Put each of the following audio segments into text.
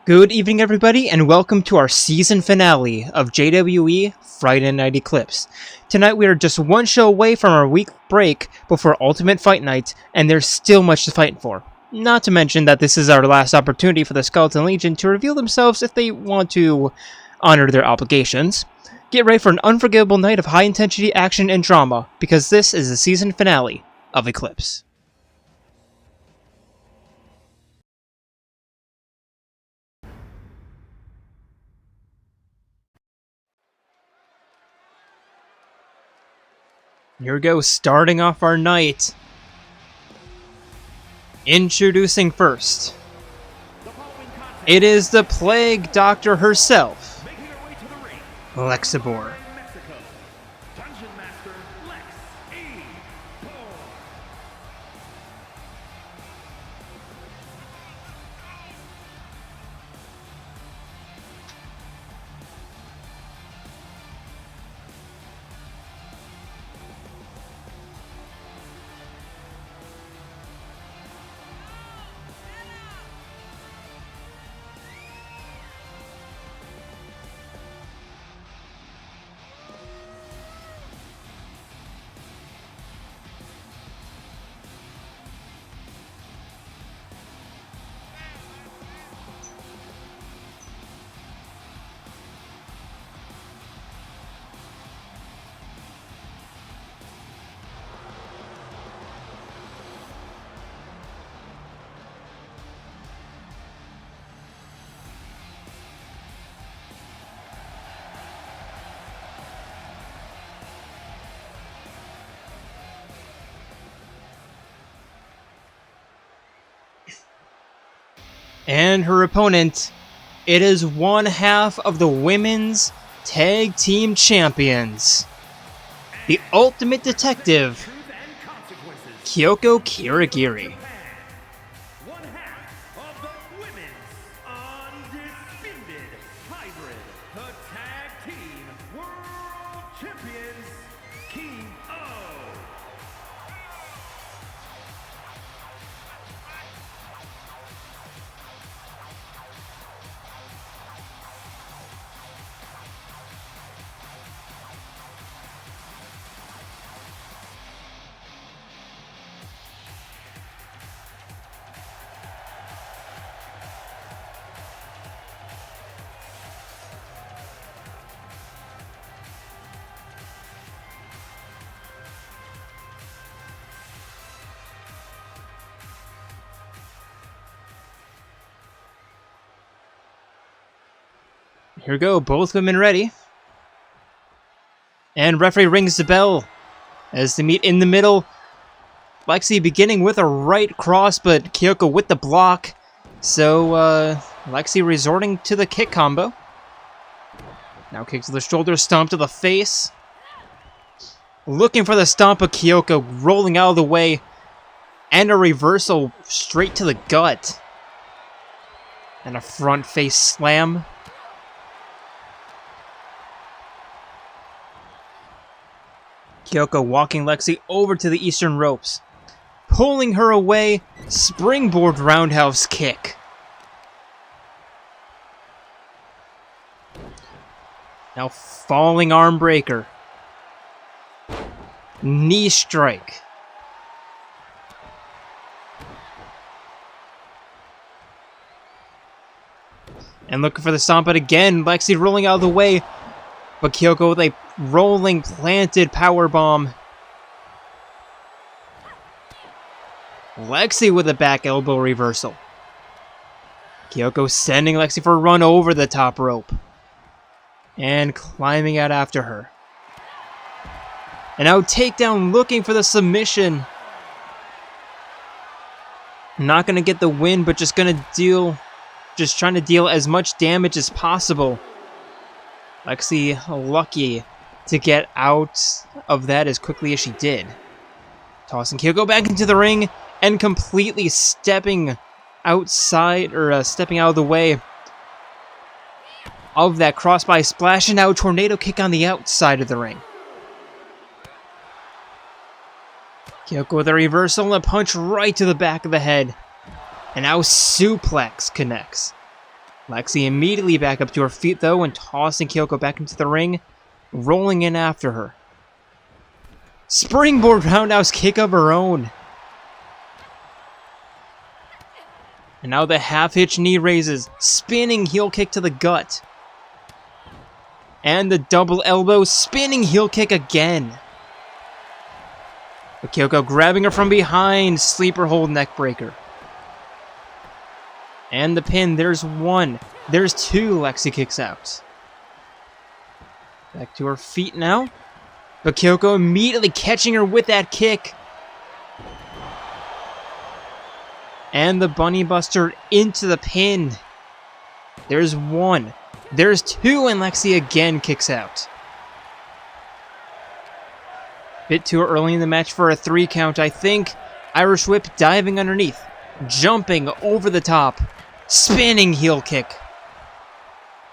Good evening, everybody, and welcome to our season finale of JWE Friday Night Eclipse. Tonight we are just one show away from our week break before Ultimate Fight Night, and there's still much to fight for. Not to mention that this is our last opportunity for the Skeleton Legion to reveal themselves if they want to honor their obligations. Get ready for an unforgettable night of high-intensity action and drama, because this is the season finale of Eclipse. Here we go, starting off our night. Introducing first. It is the Plague Doctor herself, Lexibor. And her opponent, it is one half of the women's tag team champions, the ultimate detective, Kyoko Kirigiri. One half of the women's undisputed hybrid, the tag team world champions, King O. Here we go, both women ready. And referee rings the bell as they meet in the middle. Lexi beginning with a right cross, but Kyoko with the block. So, Lexi resorting to the kick combo. Now kick to the shoulder, stomp to the face. Looking for the stomp of Kyoko, rolling out of the way. And a reversal straight to the gut. And a front face slam. Kyoko walking Lexi over to the eastern ropes. Pulling her away, springboard roundhouse kick. Now falling arm breaker. Knee strike. And looking for the stomp, but again, Lexi rolling out of the way. But Kyoko with a rolling planted powerbomb. Lexi with a back elbow reversal. Kyoko sending Lexi for a run over the top rope. And climbing out after her. And now takedown looking for the submission. Not going to get the win, but just trying to deal as much damage as possible. Lexi lucky to get out of that as quickly as she did. Tossing Kyoko back into the ring and completely stepping outside, or stepping out of the way of that crossbody splash, and now a tornado kick on the outside of the ring. Kyoko with a reversal and a punch right to the back of the head. And now suplex connects. Lexi immediately back up to her feet though and tossing Kyoko back into the ring, rolling in after her. Springboard roundhouse kick of her own. And now the half-hitch knee raises, spinning heel kick to the gut. And the double elbow, spinning heel kick again. But Kyoko grabbing her from behind, sleeper hold neck breaker. And the pin, there's one. There's two, Lexi kicks out. Back to her feet now. But Kyoko immediately catching her with that kick. And the bunny buster into the pin. There's one. There's two, and Lexi again kicks out. Bit too early in the match for a 3 count, I think. Irish whip diving underneath. Jumping over the top. Spinning heel kick.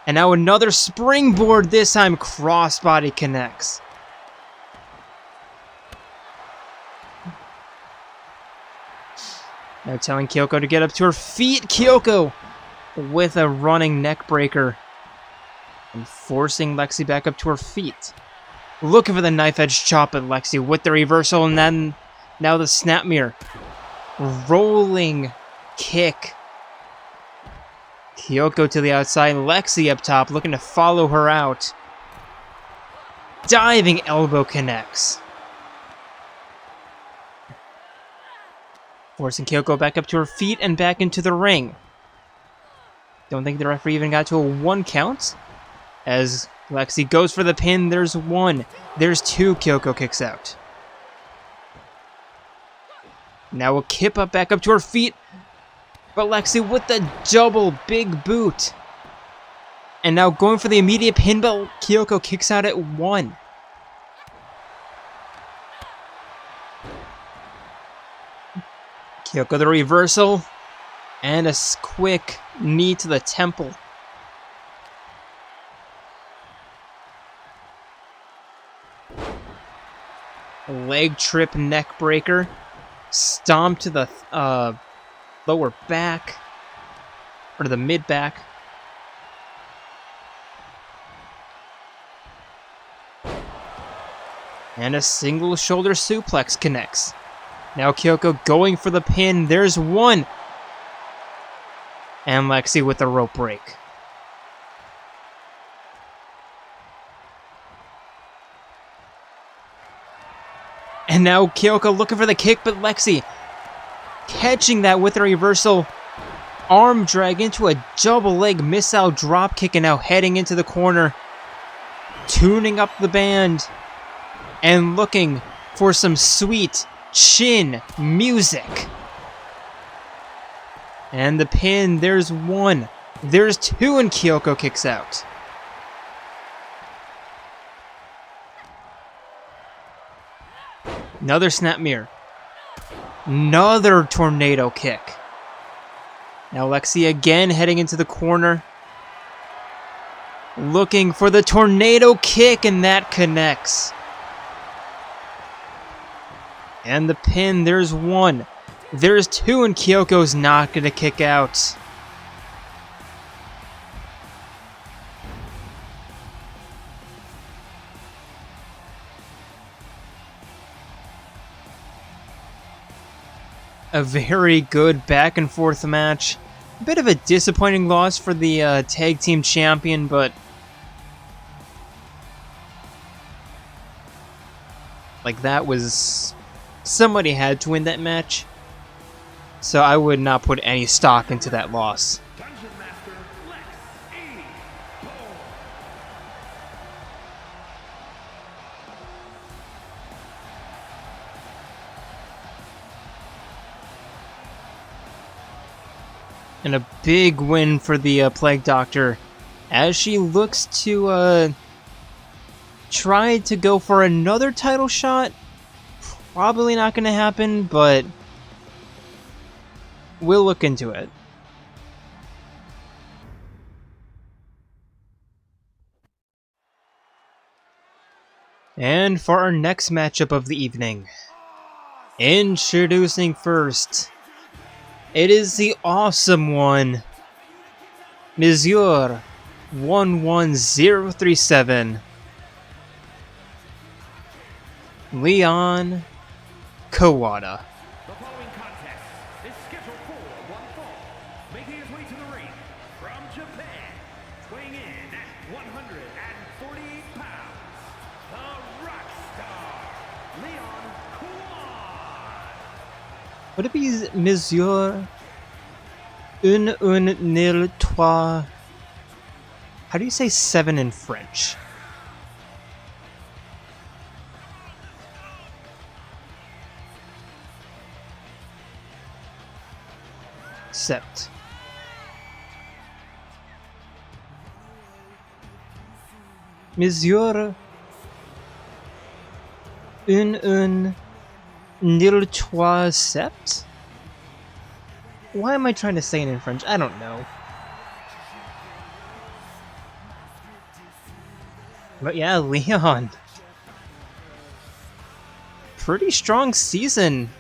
And now another springboard, this time crossbody connects. Now telling Kyoko to get up to her feet. Kyoko with a running neck breaker. And forcing Lexi back up to her feet. Looking for the knife edge chop at Lexi with the reversal. And then now the snap mirror. Rolling kick. Kyoko to the outside. Lexi up top looking to follow her out. Diving elbow connects. Forcing Kyoko back up to her feet and back into the ring. Don't think the referee even got to a 1 count. As Lexi goes for the pin, there's one. There's two, Kyoko kicks out. Now a kip up back up to her feet. But Lexi with the double big boot. And now going for the immediate pin, but Kyoko kicks out at 1. Kyoko the reversal, and a quick knee to the temple. Leg trip neck breaker, stomp to the lower back, or to the mid back. And a single shoulder suplex connects. Now Kyoko going for the pin. There's one. And Lexi with the rope break. And now Kyoko looking for the kick, but Lexi catching that with a reversal. Arm drag into a double leg missile drop kick, and now heading into the corner. Tuning up the band. And looking for some sweet chin music. And the pin, there's one. There's two, and Kyoko kicks out. Another snap mirror. Another tornado kick. Now Lexi again heading into the corner. Looking for the tornado kick, and that connects. And the pin, there's one. There's two, and Kyoko's not going to kick out. A very good back and forth match. A bit of a disappointing loss for the tag team champion, but like that was... somebody had to win that match, so I would not put any stock into that loss. And a big win for the Plague Doctor, as she looks to try to go for another title shot. Probably not going to happen, but we'll look into it. And for our next matchup of the evening, introducing first, it is the awesome one, Monsieur 11037. Leon Kuwata. The following contest is scheduled for one fall. Making his way to the ring from Japan, weighing in at 148 pounds, the Rockstar, Leon Kuwata. Would it be Monsieur 113? How do you say 7 in French? Sept. Monsieur 113 sept? Why am I trying to say it in French? I don't know. But yeah, Leon. Pretty strong season.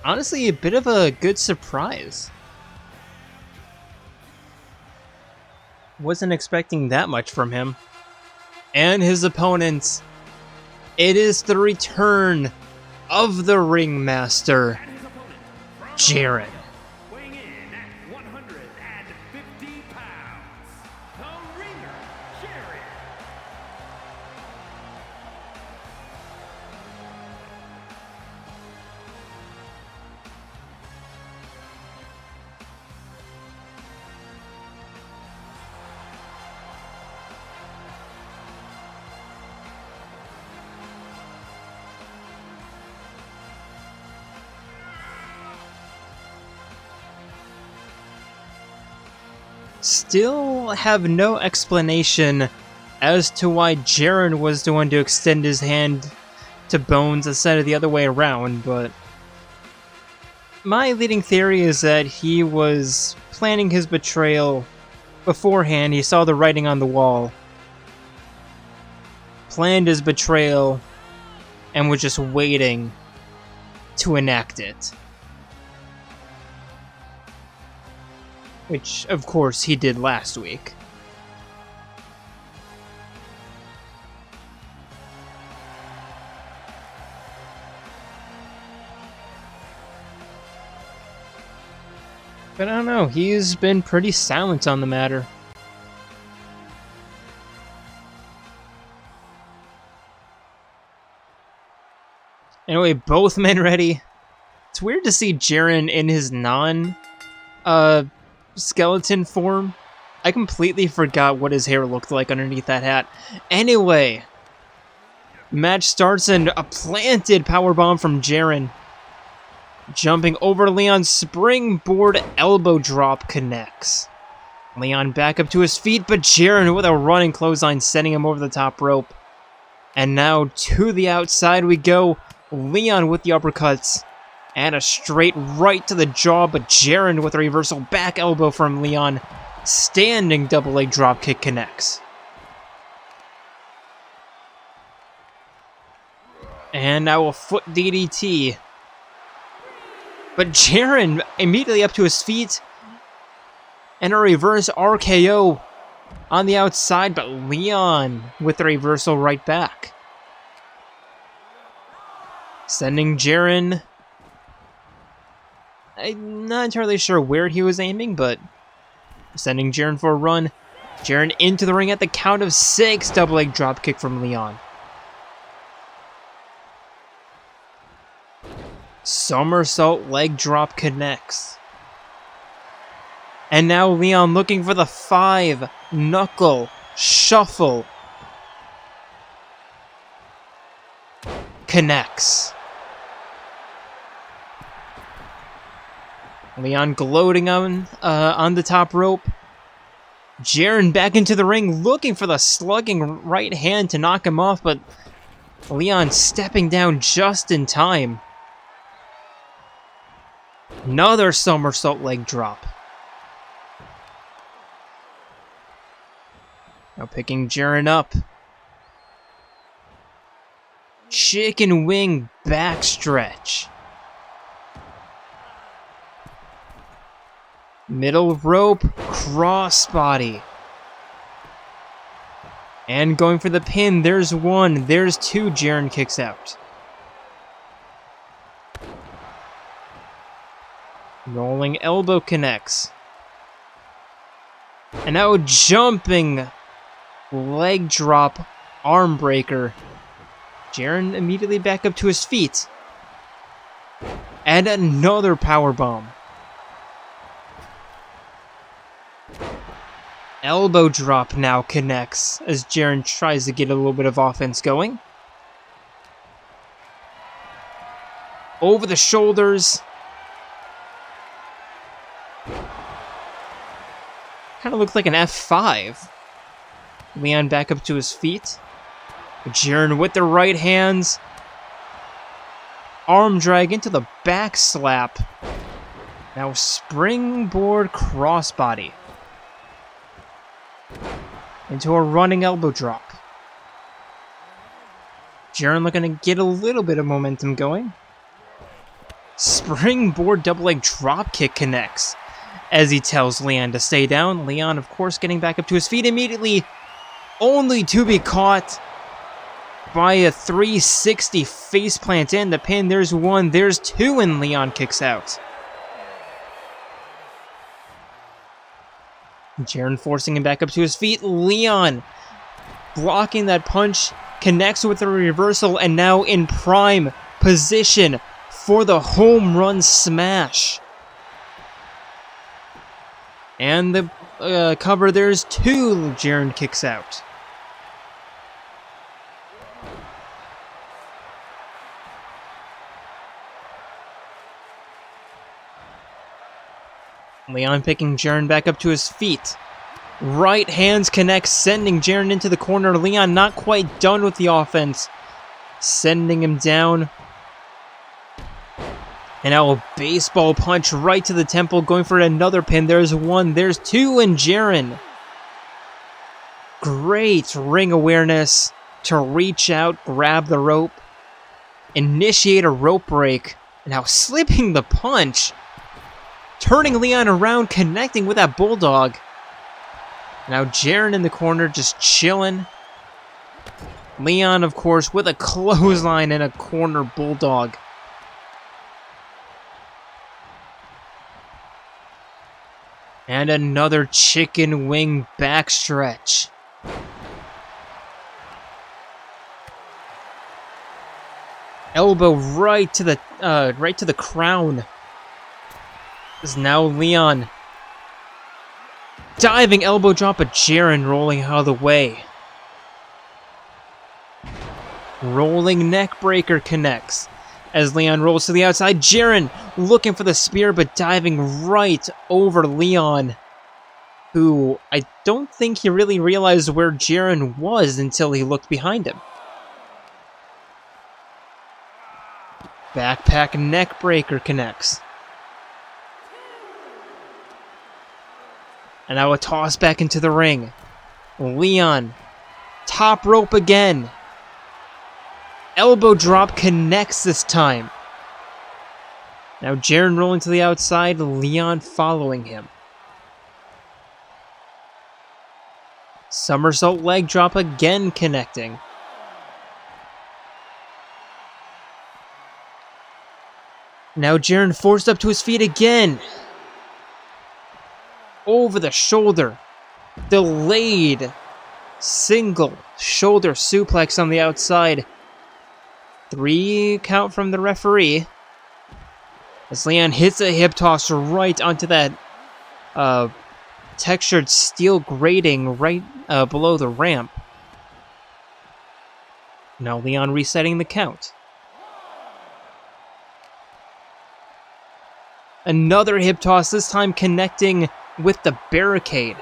Honestly, a bit of a good surprise. Wasn't expecting that much from him. And his opponent. It is the return of the Ringmaster, Jaran. Weighing in at 150 pounds, the ringer, Jaran. Still have no explanation as to why Jaran was the one to extend his hand to Bones instead of the other way around, but my leading theory is that he was planning his betrayal beforehand. He saw the writing on the wall, planned his betrayal, and was just waiting to enact it. Which, of course, he did last week. But I don't know, he's been pretty silent on the matter. Anyway, both men ready. It's weird to see Jaran in his skeleton form. I completely forgot what his hair looked like underneath that hat. Anyway, match starts and a planted powerbomb from Jaran. Jumping over Leon's springboard elbow drop connects. Leon back up to his feet, but Jaran with a running clothesline sending him over the top rope. And now to the outside we go. Leon with the uppercuts. And a straight right to the jaw, but Jaran with a reversal back elbow from Leon. Standing double leg dropkick connects. And now a foot DDT. But Jaran immediately up to his feet. And a reverse RKO on the outside, but Leon with the reversal right back. Sending Jaran... I'm not entirely sure where he was aiming, but sending Jaran for a run. Jaran into the ring at the count of 6. Double leg dropkick from Leon. Somersault leg drop connects. And now Leon looking for the 5 knuckle shuffle. Connects. Leon gloating on the top rope. Jaran back into the ring, looking for the slugging right hand to knock him off, but Leon stepping down just in time. Another somersault leg drop. Now picking Jaran up. Chicken wing backstretch. Middle rope, crossbody. And going for the pin, there's one, there's two, Jaran kicks out. Rolling elbow connects. And now jumping leg drop, arm breaker. Jaran immediately back up to his feet. And another powerbomb. Elbow drop now connects as Jaran tries to get a little bit of offense going. Over the shoulders. Kind of looked like an F5. Leon back up to his feet. Jaran with the right hands. Arm drag into the back slap. Now springboard crossbody. Into a running elbow drop. Jaran looking to get a little bit of momentum going. Springboard double leg drop kick connects. As he tells Leon to stay down. Leon, of course, getting back up to his feet immediately. Only to be caught by a 360 faceplant in the pin. There's one, there's two, and Leon kicks out. Jaran forcing him back up to his feet. Leon blocking that punch, connects with a reversal, and now in prime position for the home run smash. And the cover, there's two, Jaran kicks out. Leon picking Jaran back up to his feet. Right hands connect, sending Jaran into the corner. Leon not quite done with the offense. Sending him down. And now a baseball punch right to the temple, going for another pin. There's one, there's two, and Jaran. Great ring awareness to reach out, grab the rope, initiate a rope break, and now slipping the punch. Turning Leon around, connecting with that bulldog. Now Jaran in the corner, just chilling. Leon, of course, with a clothesline and a corner bulldog. And another chicken wing backstretch. Elbow right to the crown. Is now Leon. Diving elbow drop, but Jaran rolling out of the way. Rolling neck breaker connects. As Leon rolls to the outside, Jaran looking for the spear, but diving right over Leon, who I don't think he really realized where Jaran was until he looked behind him. Backpack neck breaker connects. And now a toss back into the ring. Leon, top rope again. Elbow drop connects this time. Now Jaran rolling to the outside, Leon following him. Somersault leg drop again connecting. Now Jaran forced up to his feet again. Over the shoulder. Delayed. Single shoulder suplex on the outside. 3 count from the referee. As Leon hits a hip toss right onto that textured steel grating right below the ramp. Now Leon resetting the count. Another hip toss, this time connecting with the barricade.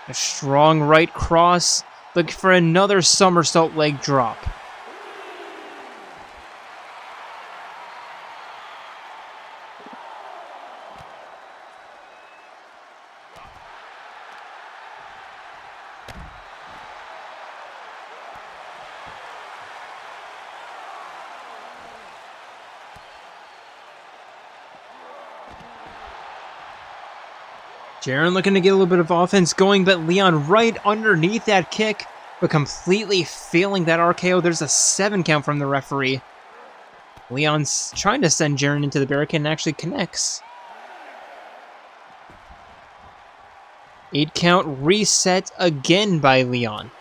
A strong right cross. Looking for another somersault leg drop. Jaran looking to get a little bit of offense going, but Leon right underneath that kick, but completely failing that RKO. There's a 7 count from the referee. Leon's trying to send Jaran into the barricade and actually connects. 8 count reset again by Leon.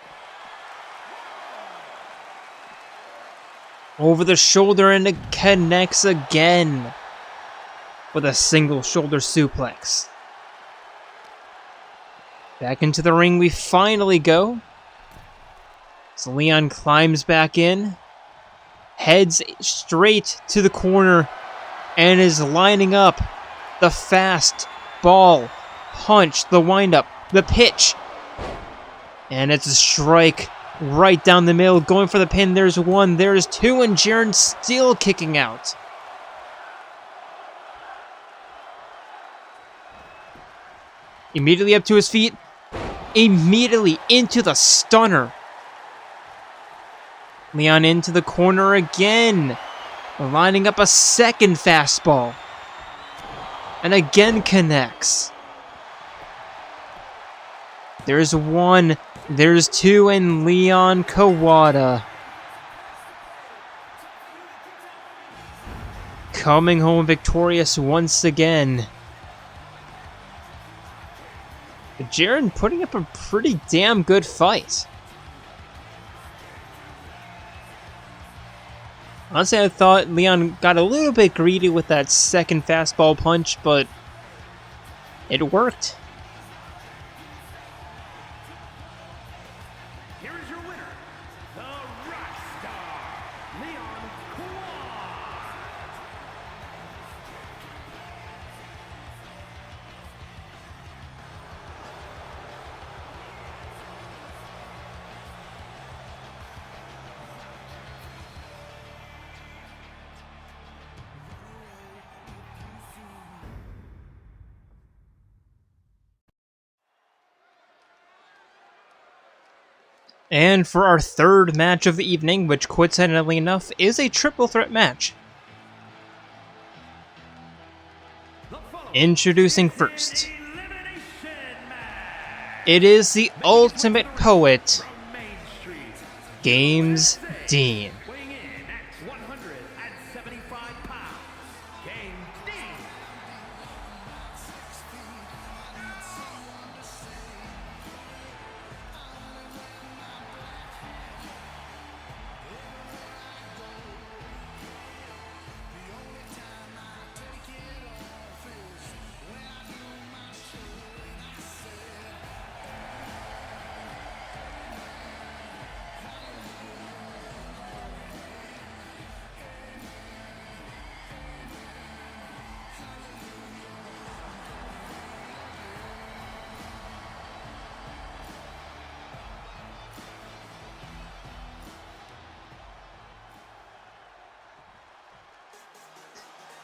Over the shoulder and it connects again with a single shoulder suplex. Back into the ring we finally go. So Leon climbs back in, heads straight to the corner, and is lining up the fast ball punch, the windup, the pitch. And it's a strike right down the middle, going for the pin. There's 1, there's 2, and Jaran still kicking out. Immediately up to his feet, immediately into the stunner. Leon into the corner again, lining up a second fastball. And again connects. There's 1, there's 2, and Leon Kuwata coming home victorious once again. Jaran putting up a pretty damn good fight. Honestly, I thought Leon got a little bit greedy with that second fastball punch, but it worked. Here is your winner, the Rockstar, Leon Kuwata. And for our third match of the evening, which coincidentally enough is a triple threat match. Introducing first, it is the ultimate poet, Games Dean. Weighing in at 175 pounds, Game Dean.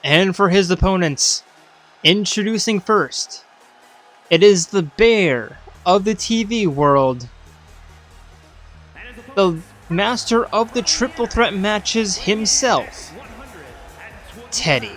And for his opponents, introducing first, it is the bear of the TV world, the master of the triple threat matches himself, Teddie.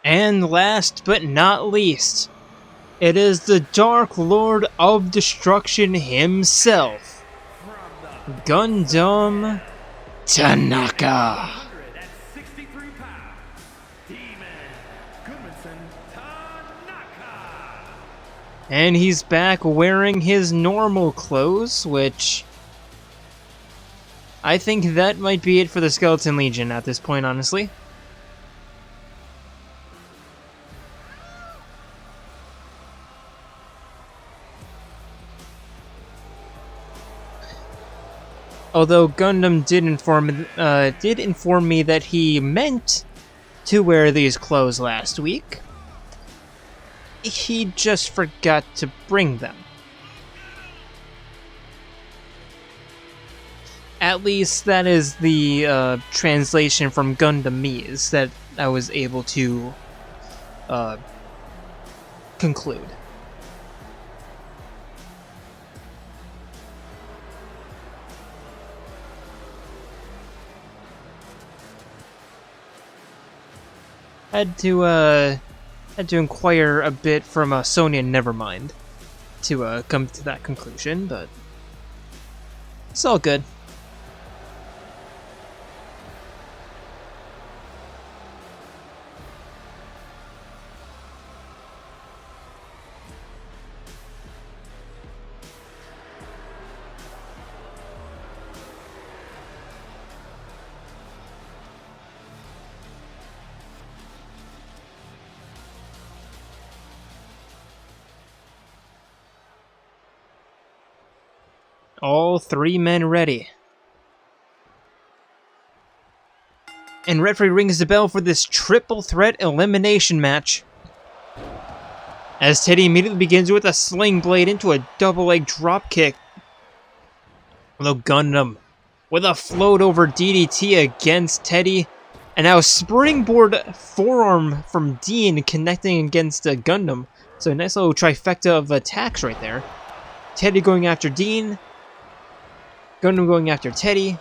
And last but not least, it is the Dark Lord of Destruction himself, Gundham Tanaka. 163 pounds, Demon Tanaka. And he's back wearing his normal clothes, which I think that might be it for the Skeleton Legion at this point, honestly. Although Gundham did inform me that he meant to wear these clothes last week. He just forgot to bring them. At least that is the translation from Gundamese that I was able to conclude. Had to inquire a bit from Sonya Nevermind to come to that conclusion, but it's all good. All 3 men ready. And referee rings the bell for this triple threat elimination match. As Teddie immediately begins with a sling blade into a double leg drop kick. Although Gundham with a float over DDT against Teddie. And now springboard forearm from Dean connecting against Gundham. So a nice little trifecta of attacks right there. Teddie going after Dean. Gundham going after Teddie.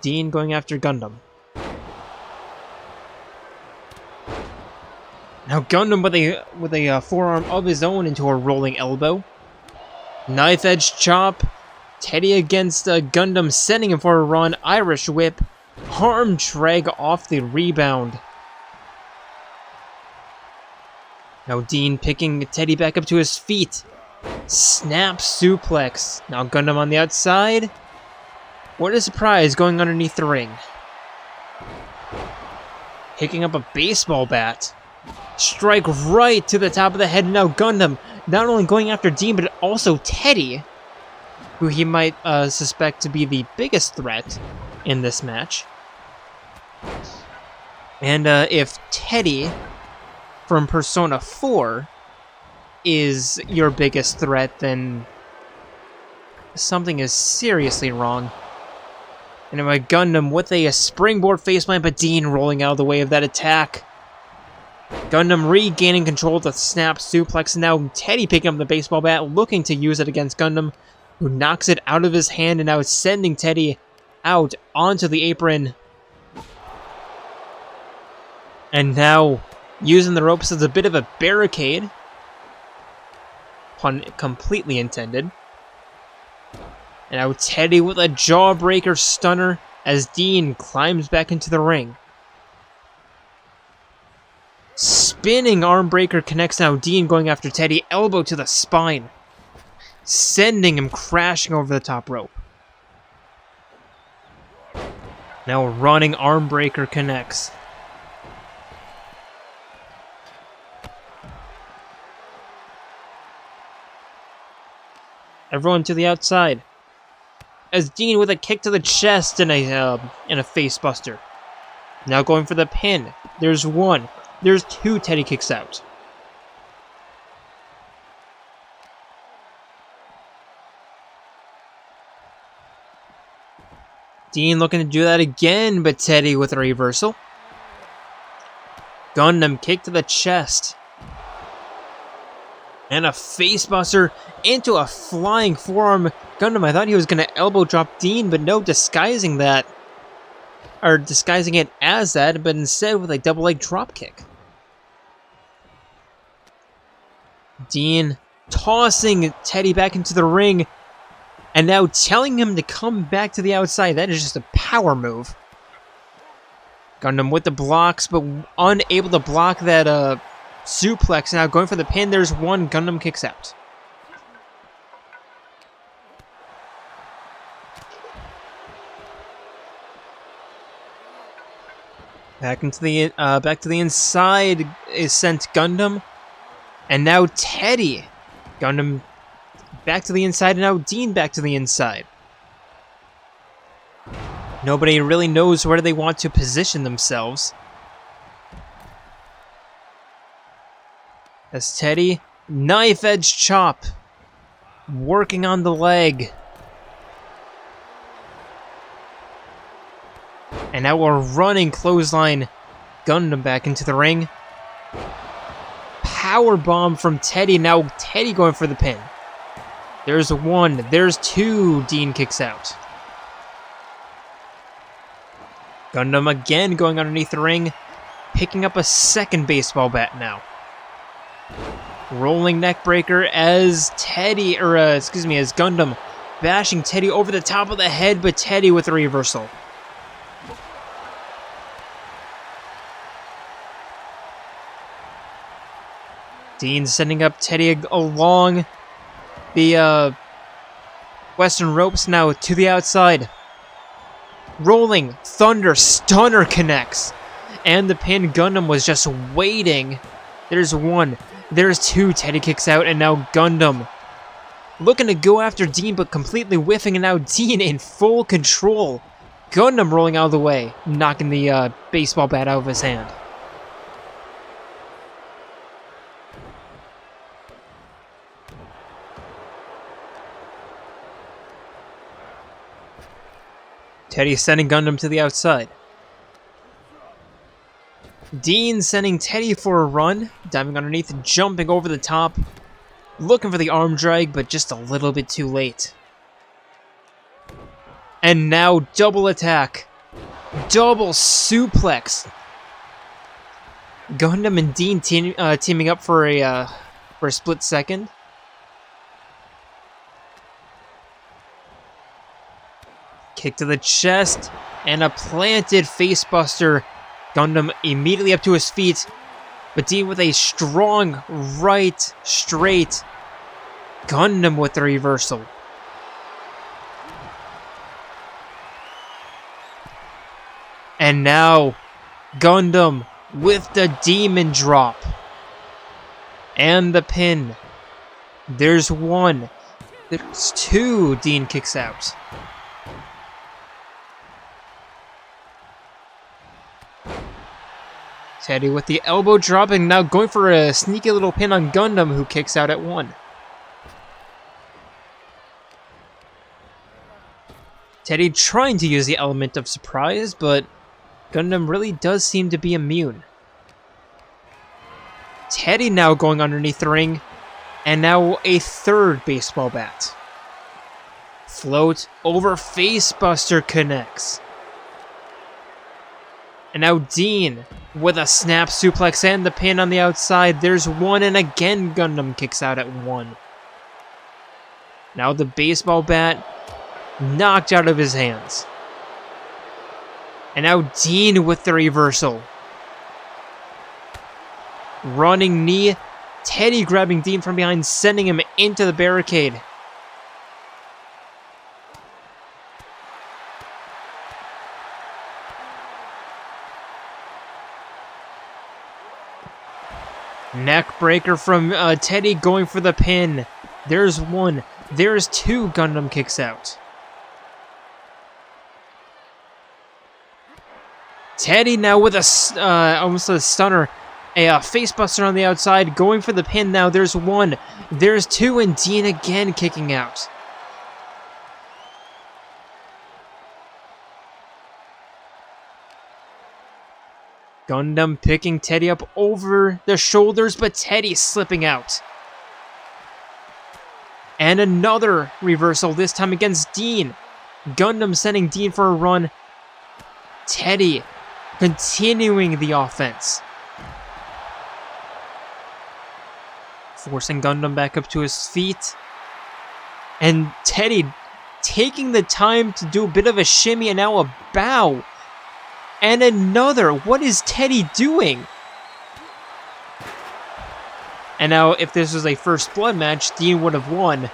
Dean going after Gundham. Now Gundham with a forearm of his own into a rolling elbow. Knife edge chop. Teddie against Gundham, sending him for a run. Irish whip. Arm drag off the rebound. Now Dean picking Teddie back up to his feet. Snap suplex. Now Gundham on the outside. What a surprise, going underneath the ring. Picking up a baseball bat. Strike right to the top of the head. Now Gundham not only going after Dean, but also Teddie, who he might suspect to be the biggest threat in this match. And if Teddie from Persona 4 is your biggest threat, then something is seriously wrong. And my Gundham with a springboard faceplant, but Dean rolling out of the way of that attack. Gundham regaining control with the snap suplex, and now Teddie picking up the baseball bat, looking to use it against Gundham, who knocks it out of his hand, and now it's sending Teddie out onto the apron. And now using the ropes as a bit of a barricade. Pun completely intended. And now Teddie with a jawbreaker stunner as Dean climbs back into the ring. Spinning arm breaker connects, now Dean going after Teddie, elbow to the spine, sending him crashing over the top rope. Now running arm breaker connects. Everyone to the outside. As Dean with a kick to the chest and a face buster. Now going for the pin. There's one. There's two Teddie kicks out. Dean looking to do that again, but Teddie with a reversal. Gundham kick to the chest. And a facebuster into a flying forearm. Gundham, I thought he was going to elbow drop Dean, but no, disguising that. Or disguising it as that, but instead with a double leg drop kick. Dean tossing Teddie back into the ring. And now telling him to come back to the outside. That is just a power move. Gundham with the blocks, but unable to block that suplex. Now going for the pin. There's one. Gundham kicks out. Back to the inside is sent Gundham, and now Teddie. Gundham back to the inside, and now Dean back to the inside. Nobody really knows where they want to position themselves. As Teddie, knife edge chop, working on the leg. And now a running clothesline. Gundham back into the ring. Power bomb from Teddie. Now Teddie going for the pin. There's one. There's two. Dean kicks out. Gundham again going underneath the ring. Picking up a second baseball bat now. Rolling neck breaker as as Gundham bashing Teddie over the top of the head, but Teddie with a reversal. Dean sending up Teddie along the Western ropes now to the outside. Rolling Thunder Stunner connects. And the pin. Gundham was just waiting. There's one. There's two. Teddie kicks out, and now Gundham looking to go after Dean, but completely whiffing, and now Dean in full control. Gundham rolling out of the way, knocking the baseball bat out of his hand. Teddie sending Gundham to the outside. Dean sending Teddie for a run, diving underneath, jumping over the top, looking for the arm drag, but just a little bit too late. And now double attack, double suplex. Gundham and Dean teaming up for a split second. Kick to the chest, and a planted facebuster. Gundham immediately up to his feet, but Dean with a strong right straight. Gundham with the reversal. And now, Gundham with the demon drop. And the pin. There's one. There's two. Dean kicks out. Teddie with the elbow dropping, now going for a sneaky little pin on Gundham, who kicks out at one. Teddie trying to use the element of surprise, but Gundham really does seem to be immune. Teddie now going underneath the ring, and now a third baseball bat. Float over facebuster connects. And now Dean with a snap suplex and the pin on the outside. There's one, and again Gundham kicks out at one. Now the baseball bat knocked out of his hands. And now Dean with the reversal. Running knee. Teddie grabbing Dean from behind, sending him into the barricade. Neck breaker from Teddie going for the pin. There's one. There's two. Gundham kicks out. Teddie now with a almost a stunner. A facebuster on the outside, going for the pin now. There's one. There's two, and Dean again kicking out. Gundham picking Teddie up over the shoulders, but Teddie slipping out. And another reversal, this time against Dean. Gundham sending Dean for a run. Teddie continuing the offense. Forcing Gundham back up to his feet. And Teddie taking the time to do a bit of a shimmy and now a bow. And another. What is Teddie doing? And now, if this was a first blood match, Dean would have won.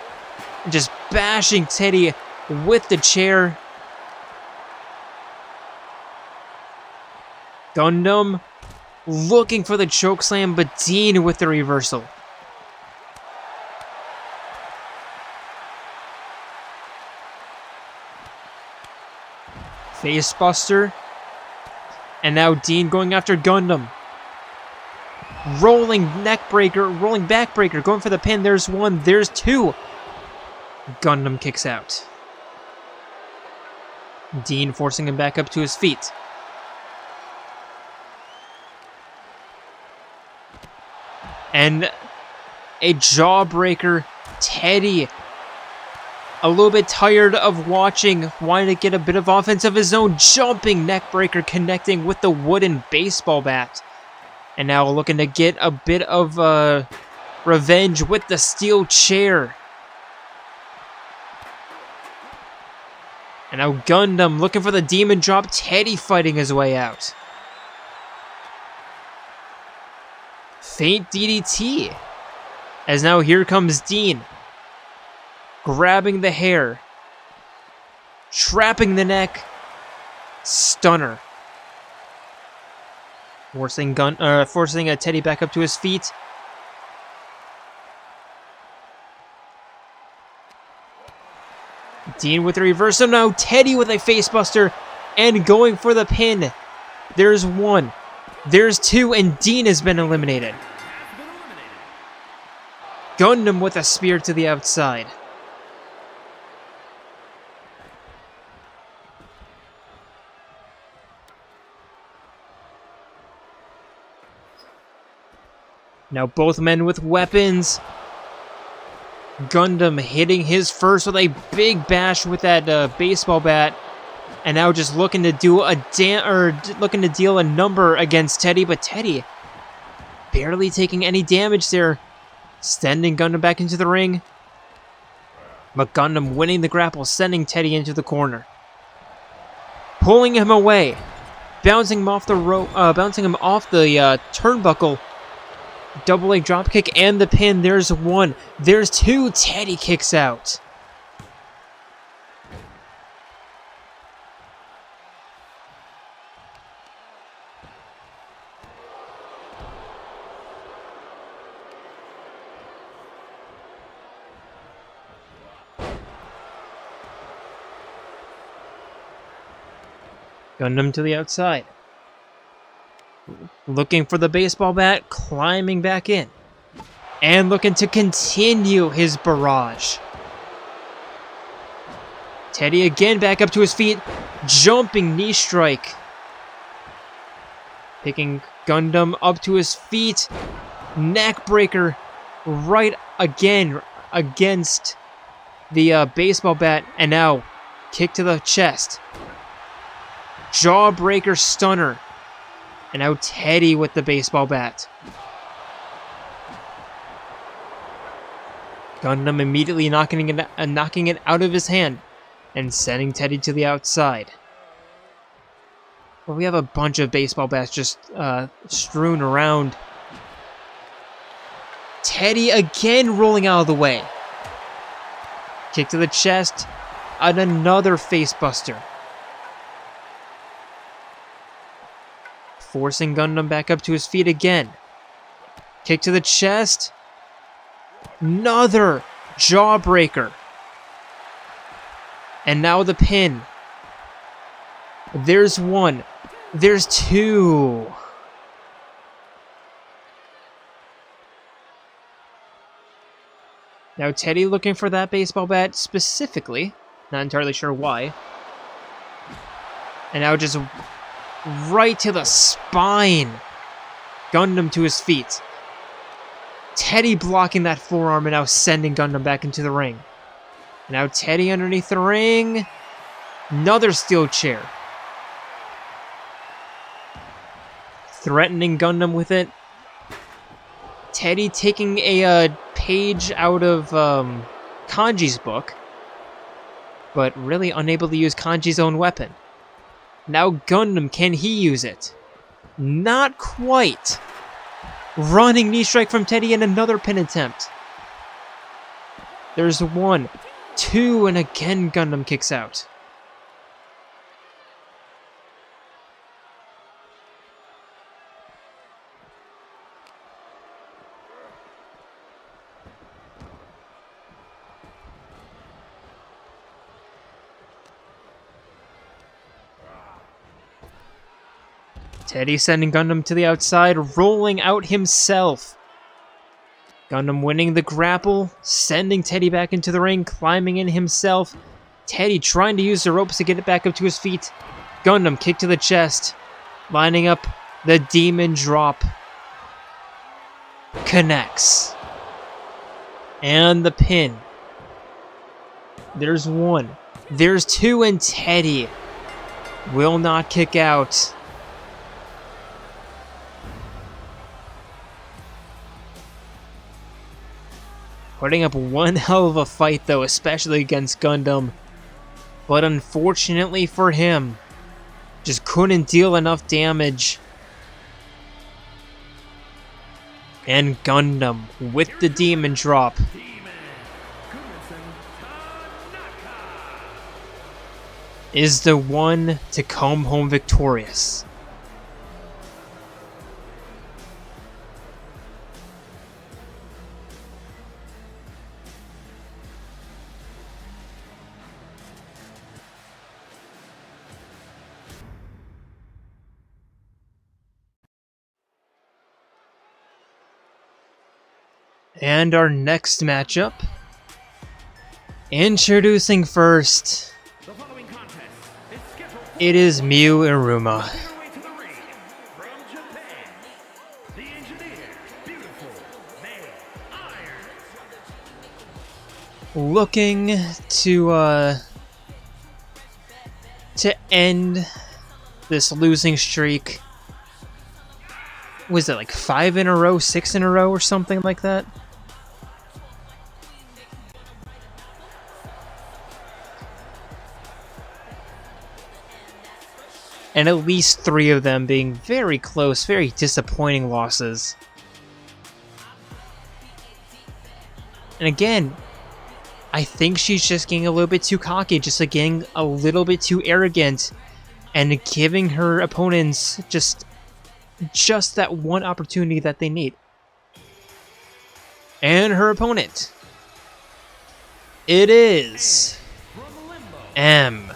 Just bashing Teddie with the chair. Gundham looking for the chokeslam, but Dean with the reversal. Facebuster. And now Dean going after Gundham. Rolling neckbreaker, rolling backbreaker, going for the pin. There's one, there's two. Gundham kicks out. Dean forcing him back up to his feet. And a jawbreaker. Teddie, a little bit tired of watching, wanting to get a bit of offense of his own. Jumping neckbreaker, connecting with the wooden baseball bat. And now looking to get a bit of revenge with the steel chair. And now Gundham looking for the demon drop. Teddie fighting his way out. Faint DDT. As now here comes Dean. Grabbing the hair. Trapping the neck. Stunner. Forcing a Teddie back up to his feet. Dean with the reversal. Now Teddie with a facebuster and going for the pin. There's one. There's two, and Dean has been eliminated. Gundham with a spear to the outside. Now both men with weapons. Gundham hitting his first with a big bash with that baseball bat, and now just looking to do looking to deal a number against Teddie, but Teddie barely taking any damage there, sending Gundham back into the ring. But Gundham winning the grapple, sending Teddie into the corner, pulling him away, bouncing him off the rope, bouncing him off the turnbuckle. Double leg dropkick and the pin. There's one. There's two. Teddie kicks out. Gundham to the outside. Looking for the baseball bat, climbing back in. And looking to continue his barrage. Teddie again back up to his feet. Jumping knee strike. Picking Gundham up to his feet. Neck breaker right again against the baseball bat. And now kick to the chest. Jawbreaker stunner. And now Teddie with the baseball bat. Gundham immediately knocking it out of his hand and sending Teddie to the outside. Well, we have a bunch of baseball bats just strewn around. Teddie again rolling out of the way. Kick to the chest. And another facebuster. Forcing Gundham back up to his feet again. Kick to the chest. Another jawbreaker. And now the pin. There's one. There's two. Now Teddie looking for that baseball bat specifically. Not entirely sure why. And now just right to the spine. Gundham to his feet. Teddie blocking that forearm and now sending Gundham back into the ring. And now Teddie underneath the ring. Another steel chair. Threatening Gundham with it. Teddie taking a page out of Kanji's book, but really unable to use Kanji's own weapon. Now Gundham, can he use it? Not quite. Running knee strike from Teddie and another pin attempt. There's 1, 2, and again Gundham kicks out. Teddie sending Gundham to the outside, rolling out himself. Gundham winning the grapple, sending Teddie back into the ring, climbing in himself. Teddie trying to use the ropes to get it back up to his feet. Gundham kick to the chest, lining up the demon drop. Connects. And the pin. There's 1. There's 2, and Teddie will not kick out. Putting up one hell of a fight, though, especially against Gundham. But unfortunately for him, just couldn't deal enough damage. And Gundham with the demon drop. Is the one to come home victorious. And our next matchup. Introducing first. The following contest is scheduled for It is Iruma. way to the ring from Japan. The engineer, beautiful May Iron. Looking to end this losing streak. Was it like 5 in a row, 6 in a row, or something like that? And at least 3 of them being very close, very disappointing losses. And again, I think she's just getting a little bit too cocky, just like getting a little bit too arrogant, and giving her opponents just that one opportunity that they need. And her opponent, it is M.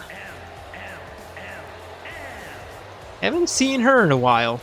Haven't seen her in a while.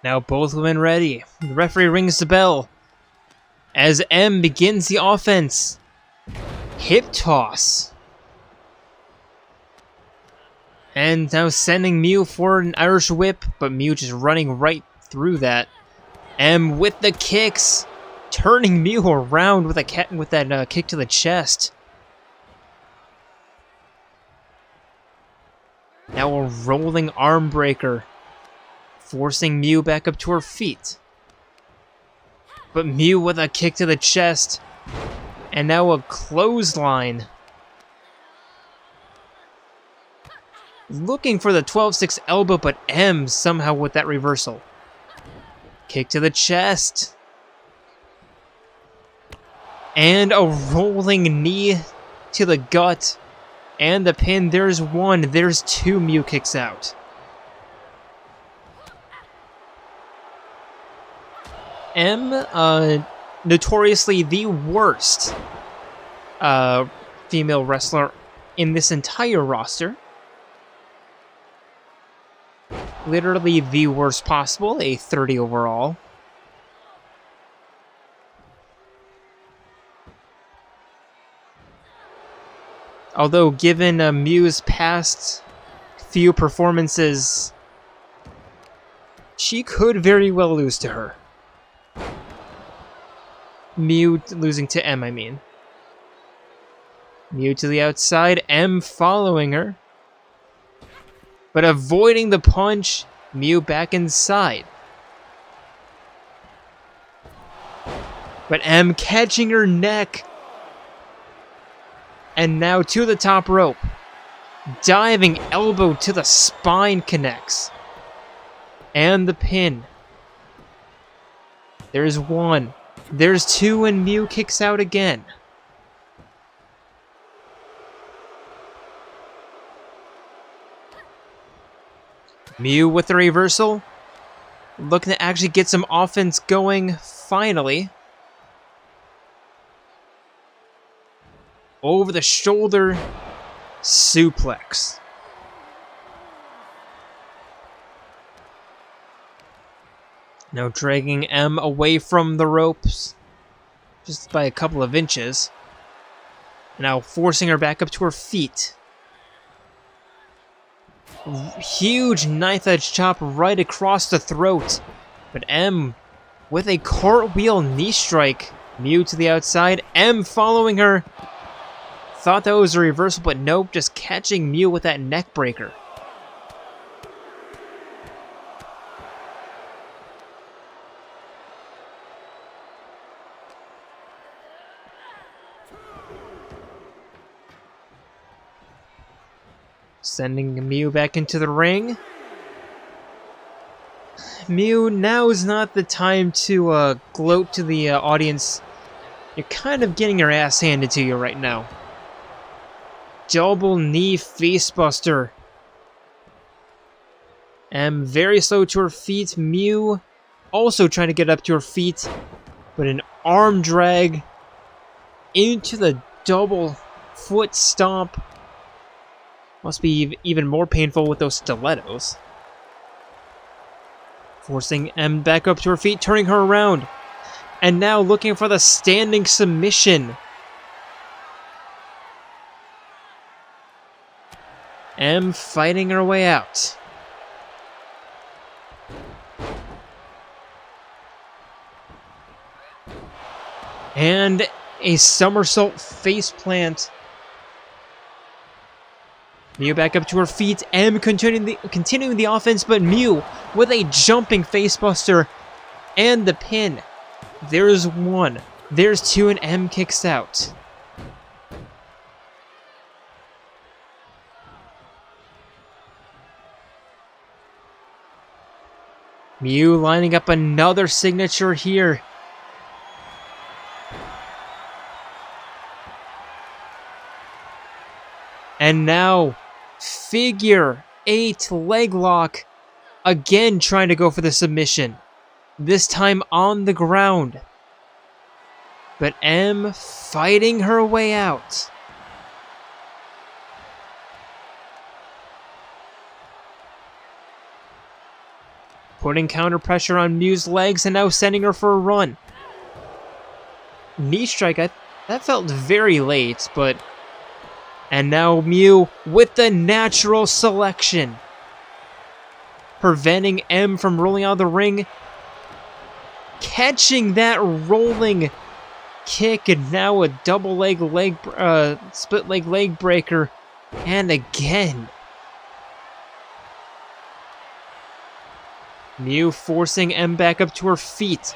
Now both women ready. The referee rings the bell as M begins the offense. Hip toss. And now sending Mew for an Irish whip, but Mew just running right through that. M with the kicks, turning Mew around with that kick to the chest. Now a rolling arm breaker, forcing Mew back up to her feet. But Mew with a kick to the chest. And now a clothesline. Looking for the 12-6 elbow, but M somehow with that reversal. Kick to the chest. And a rolling knee to the gut. And the pin. There's 1. There's 2. Mew kicks out. M, notoriously the worst female wrestler in this entire roster. Literally the worst possible, a 30 overall. Although, given Miu's past few performances, she could very well lose to her. Miu losing to M, I mean. Miu to the outside, M following her. But avoiding the punch, Miu back inside. But M catching her neck. And now to the top rope. Diving elbow to the spine connects. And the pin. There's one. There's two, and Miu kicks out again. Miu with the reversal. Looking to actually get some offense going, finally. Over the shoulder suplex. Now dragging M away from the ropes. Just by a couple of inches. Now forcing her back up to her feet. Huge knife edge chop right across the throat. But M with a cartwheel knee strike. Miu to the outside. M following her. Thought that was a reversal, but nope. Just catching Miu with that neck breaker. Sending Miu back into the ring. Miu, now is not the time to gloat to the audience. You're kind of getting your ass handed to you right now. Double knee facebuster. M very slow to her feet. Miu also trying to get up to her feet. But an arm drag into the double foot stomp. Must be even more painful with those stilettos. Forcing M back up to her feet, turning her around. And now looking for the standing submission. M fighting her way out. And a somersault face plant. Miu back up to her feet. M continuing the offense, but Miu with a jumping facebuster and the pin. There's one. There's two, and M kicks out. Miu lining up another signature here. And now, figure 8 leg lock. Again trying to go for the submission. This time on the ground. But M fighting her way out. Putting counter pressure on Miu's legs and now sending her for a run. Knee strike, that felt very late, but... And now Miu with the natural selection. Preventing M from rolling out of the ring. Catching that rolling kick, and now a double split leg breaker. And again. Miu forcing M back up to her feet.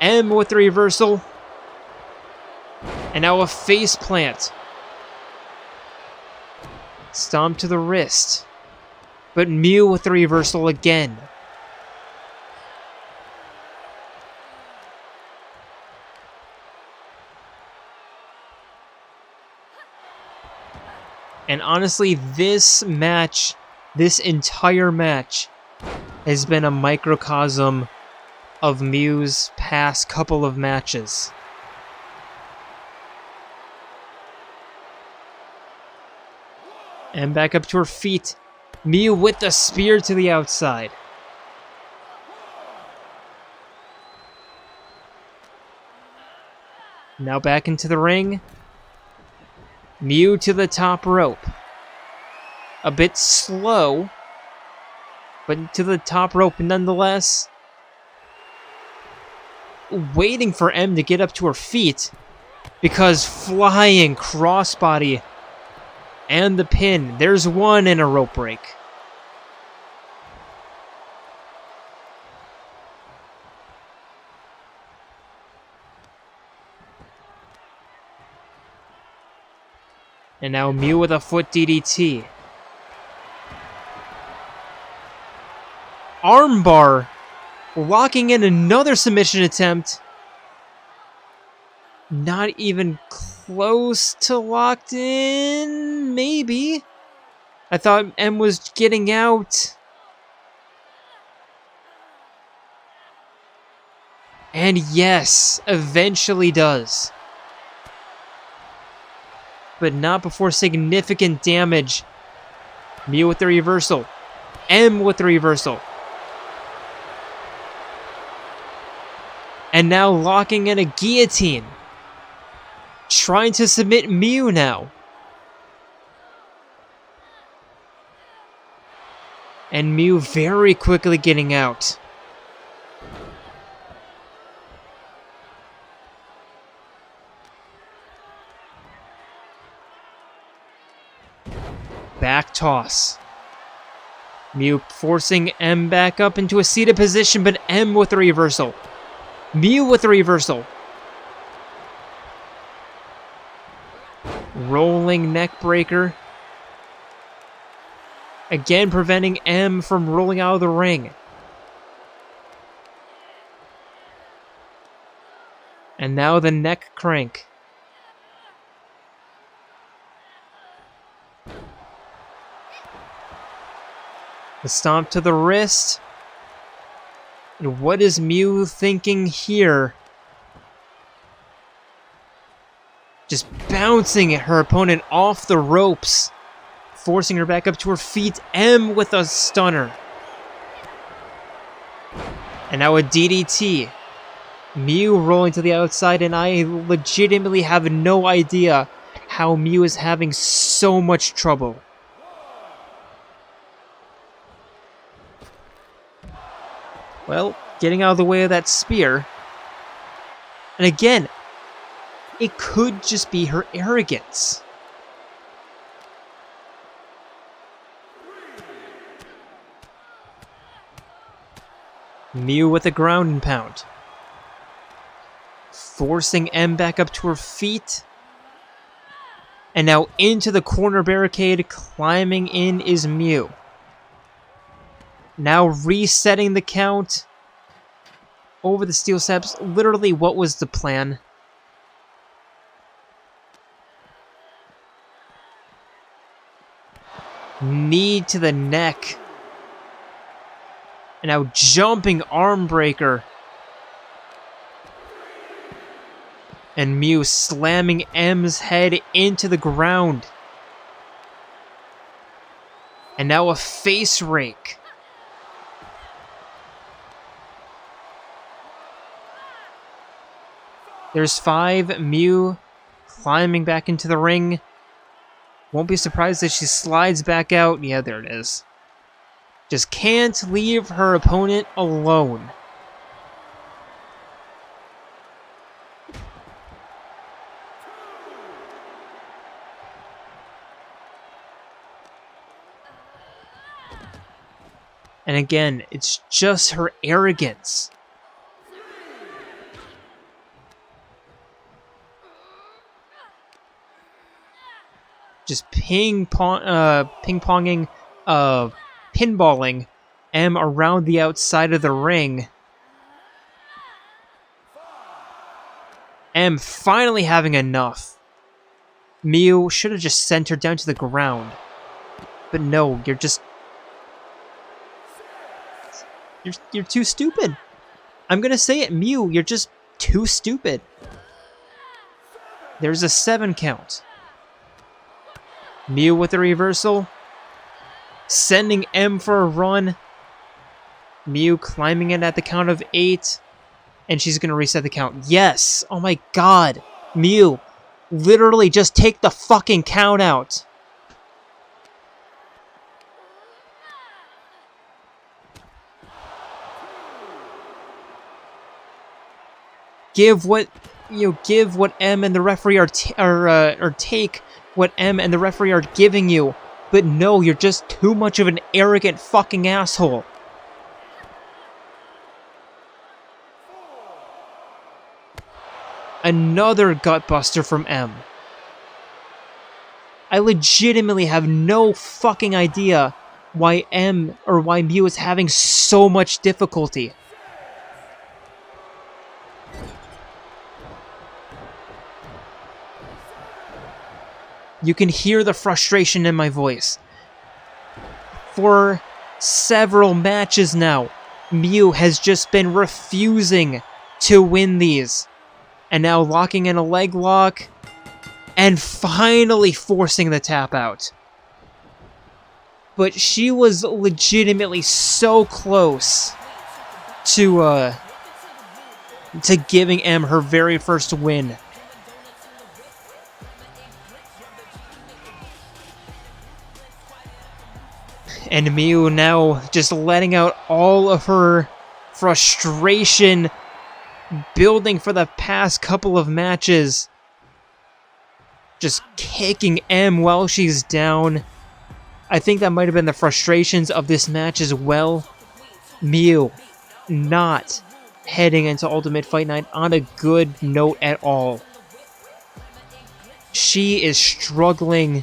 M with the reversal. And now a face plant. Stomp to the wrist. But Miu with the reversal again. And honestly, this entire match, has been a microcosm of Miu's past couple of matches. And back up to her feet. Miu with the spear to the outside. Now back into the ring. Miu to the top rope. A bit slow, but to the top rope nonetheless. Waiting for M to get up to her feet, because flying crossbody and the pin. There's one in a rope break. And now Miu with a foot DDT. Armbar, locking in another submission attempt. Not even close to locked in, maybe. I thought M was getting out. And yes, eventually does. But not before significant damage. Miu with the reversal. M with the reversal. And now locking in a guillotine. Trying to submit Miu now. And Miu very quickly getting out. Back toss. Miu forcing M back up into a seated position, but M with the reversal. Miu with the reversal. Rolling neck breaker. Again preventing M from rolling out of the ring. And now the neck crank. The stomp to the wrist. And what is Miu thinking here? Just bouncing her opponent off the ropes. Forcing her back up to her feet. M with a stunner. And now a DDT. Miu rolling to the outside, and I legitimately have no idea how Miu is having so much trouble. Well, getting out of the way of that spear. And again, it could just be her arrogance. Miu with a ground and pound. Forcing M back up to her feet. And now into the corner barricade, climbing in is Miu. Now resetting the count over the steel steps. Literally, what was the plan? Knee to the neck. And now jumping arm breaker. And Miu slamming M's head into the ground. And now a face rake. There's 5. Miu climbing back into the ring. Won't be surprised if she slides back out. Yeah, there it is. Just can't leave her opponent alone. And again, it's just her arrogance. Just ping-ponging, pinballing M around the outside of the ring. M finally having enough. Miu should have just sent her down to the ground. But no, you're just... You're too stupid. I'm gonna say it, Miu, you're just too stupid. There's a 7 count. Miu with the reversal. Sending M for a run. Miu climbing in at the count of 8. And she's going to reset the count. Yes! Oh my god! Miu, literally just take the fucking count out. Give what M and the referee are or take what M and the referee are giving you. But no, you're just too much of an arrogant fucking asshole. Another gutbuster from M. I legitimately have no fucking idea why why Miu is having so much difficulty. You can hear the frustration in my voice. For several matches now, Miu has just been refusing to win these. And now locking in a leg lock, and finally forcing the tap out. But she was legitimately so close to giving M her very first win. And Miu now just letting out all of her frustration building for the past couple of matches. Just kicking M while she's down. I think that might have been the frustrations of this match as well. Miu not heading into Ultimate Fight Night on a good note at all. She is struggling,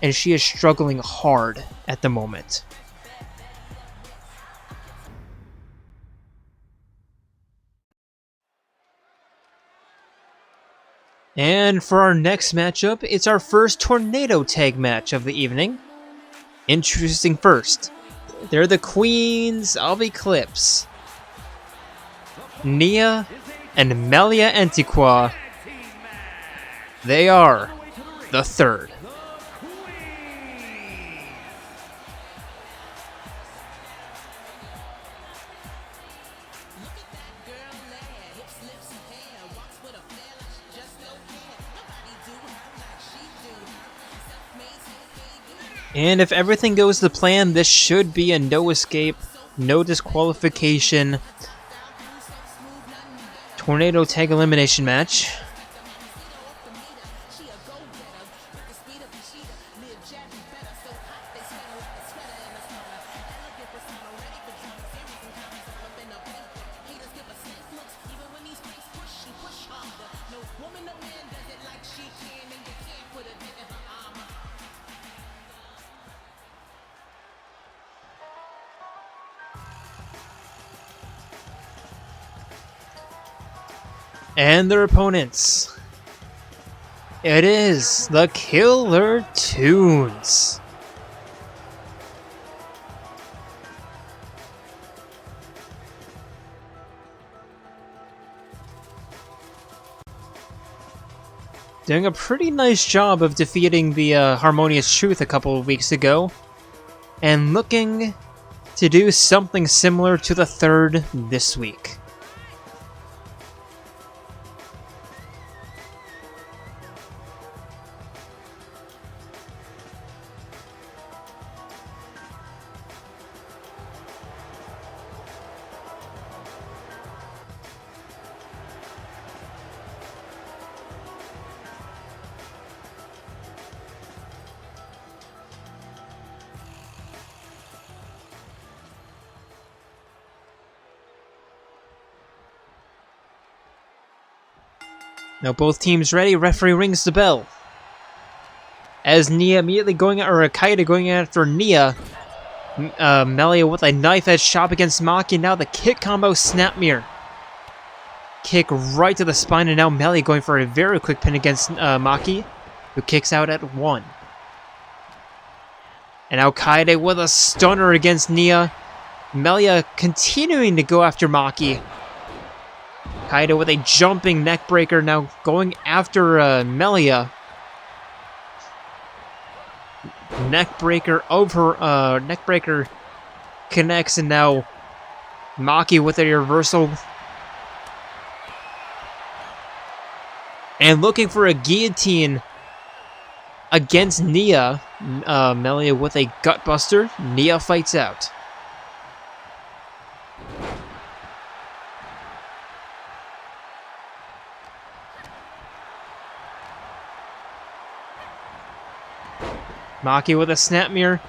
and she is struggling hard at the moment. And for our next matchup, it's our first tornado tag match of the evening. Introducing first, they're the queens of Eclipse. Nia and Melia Antiqua. They are the third. And if everything goes to plan, this should be a no escape, no disqualification tornado tag elimination match. And their opponents. It is the Killer Tunes. Doing a pretty nice job of defeating the Harmonious Truth a couple of weeks ago. And looking to do something similar to the third this week. Now both teams ready, referee rings the bell. As Nia immediately going, or Kaida going after Nia. Melia with a knife edge chop against Maki, and now the kick combo snap mirror. Kick right to the spine, and now Melia going for a very quick pin against Maki, who kicks out at 1. And now Kaide with a stunner against Nia. Melia continuing to go after Maki. Kaide with a jumping neckbreaker, now going after Melia. Neck breaker over, neck breaker connects, and now Maki with a reversal. And looking for a guillotine against Nia. Melia with a gutbuster. Nia fights out. Maki with a snap mirror.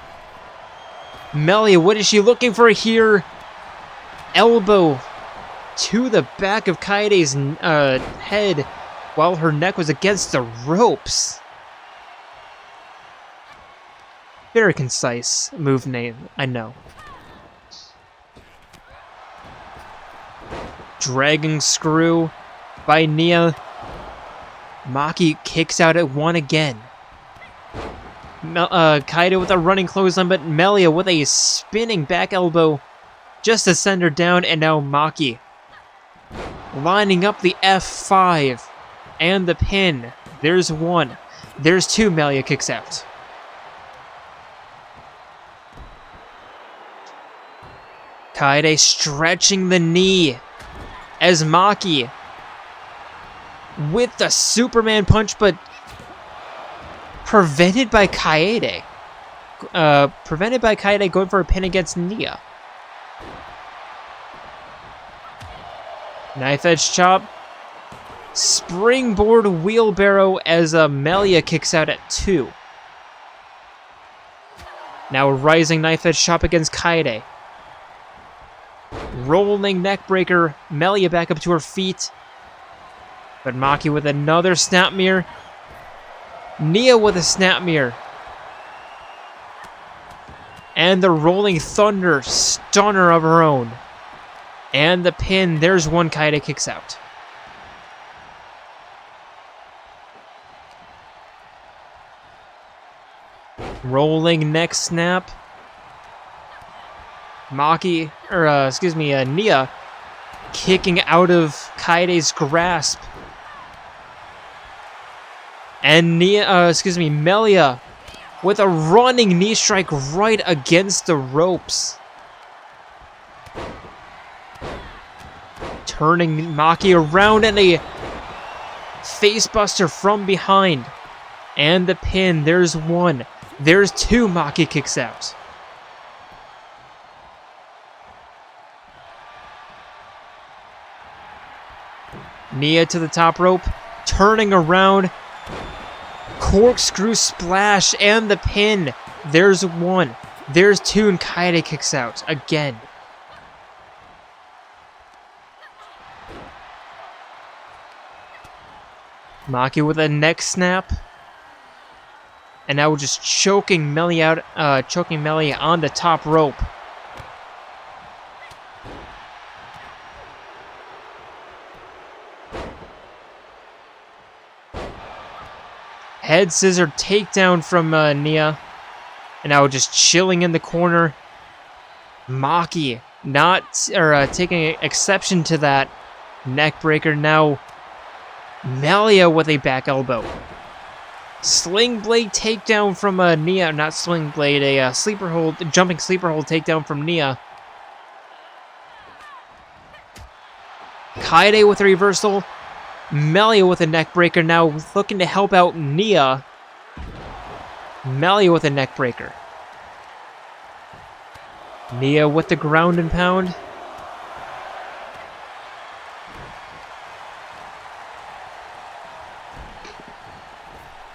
Melia, what is she looking for here? Elbow to the back of Kaede's head while her neck was against the ropes. Very concise move name, I know. Dragon screw by Nia. Maki kicks out at one again. Kaede with a running clothesline, but Melia with a spinning back elbow just to send her down, and now Maki lining up the F5 and the pin. There's one. There's two. Melia kicks out. Kaede stretching the knee as Maki with the Superman punch, but prevented by Kaede. Prevented by Kaede going for a pin against Nia. Knife edge chop. Springboard wheelbarrow as Melia kicks out at 2. Now rising knife edge chop against Kaede. Rolling neck breaker. Melia back up to her feet. But Maki with another snap mirror. Nia with a snap mirror. And the rolling thunder stunner of her own. And the pin. There's one. Kaede kicks out. Rolling neck snap. Maki, or Nia kicking out of Kaede's grasp. And Melia with a running knee strike right against the ropes. Turning Maki around and a facebuster from behind. And the pin, there's one. There's two. Maki kicks out. Nia to the top rope, turning around. Corkscrew splash and the pin. There's one. There's two, and Kaede kicks out again. Maki with a neck snap. And now we're just choking Melia out, choking Melia on the top rope. Head scissor takedown from Nia. And now just chilling in the corner. Maki taking exception to that neck breaker. Now Melia with a back elbow. Sling blade takedown from Nia. Not sling blade, a sleeper hold, jumping sleeper hold takedown from Nia. Kaede with a reversal. Melia with a neck breaker, now looking to help out Nia. Melia with a neck breaker. Nia with the ground and pound.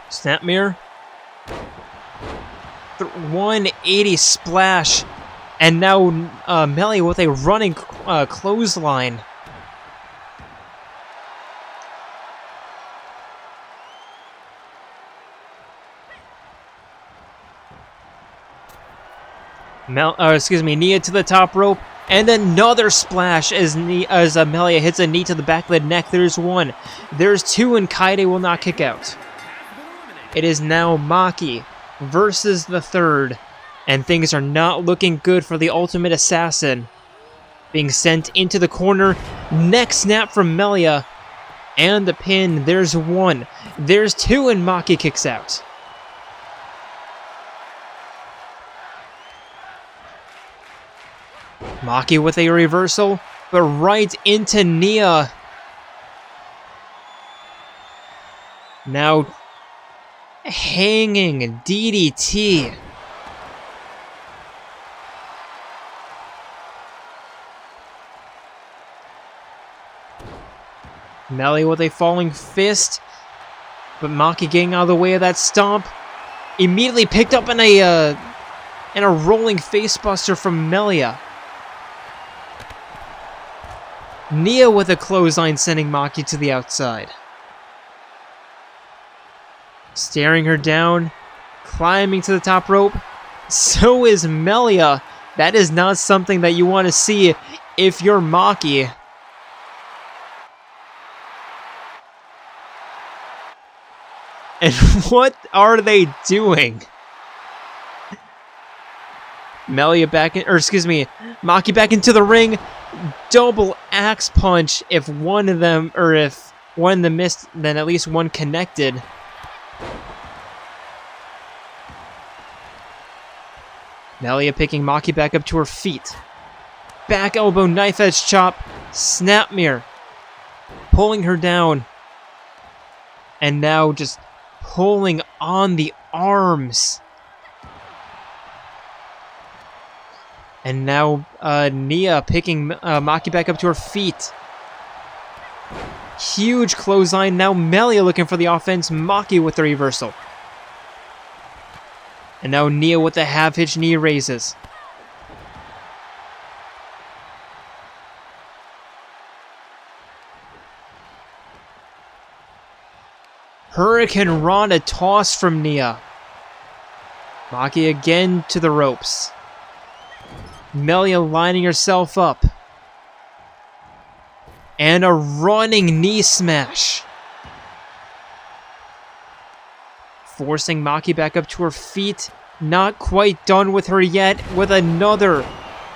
Snap mirror. 180 splash. And now Melia with a running clothesline. Nia to the top rope, and another splash as Melia hits a knee to the back of the neck. There's one. There's two, and Kaede will not kick out. It is now Maki versus the third, and things are not looking good for the Ultimate Assassin. Being sent into the corner, neck snap from Melia, and the pin. There's one. There's two, and Maki kicks out. Maki with a reversal, but right into Nia. Now hanging DDT. Melly with a falling fist, but Maki getting out of the way of that stomp. Immediately picked up in a rolling facebuster from Melia. Nia with a clothesline sending Maki to the outside. Staring her down, climbing to the top rope. So is Melia. That is not something that you want to see if you're Maki. And what are they doing? Melia back in, or excuse me, Maki back into the ring. Double axe punch. If one of them, or if one of them missed, then at least one connected. Melia picking Maki back up to her feet. Back elbow, knife edge chop, snap mirror. Pulling her down. And now just pulling on the arms. And now Nia picking Maki back up to her feet. Huge clothesline. Now Melia looking for the offense. Maki with the reversal. And now Nia with the half-hitch knee raises. Hurricane Rana toss from Nia. Maki again to the ropes. Melia lining herself up. And a running knee smash. Forcing Maki back up to her feet. Not quite done with her yet. With another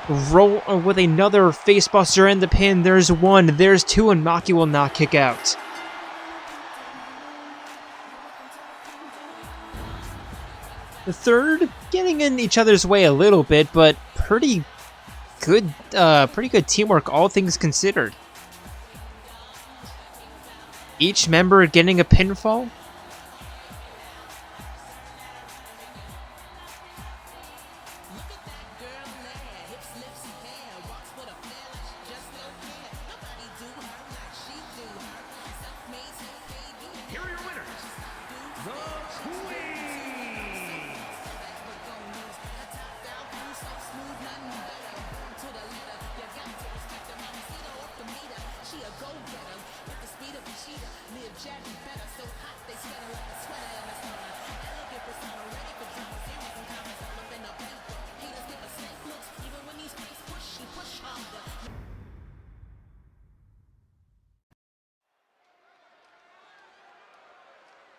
roll, with another facebuster and the pin. There's one, there's two, and Maki will not kick out. The third, getting in each other's way a little bit, but pretty good teamwork, all things considered. Each member getting a pinfall. Here are your winners, the Queen.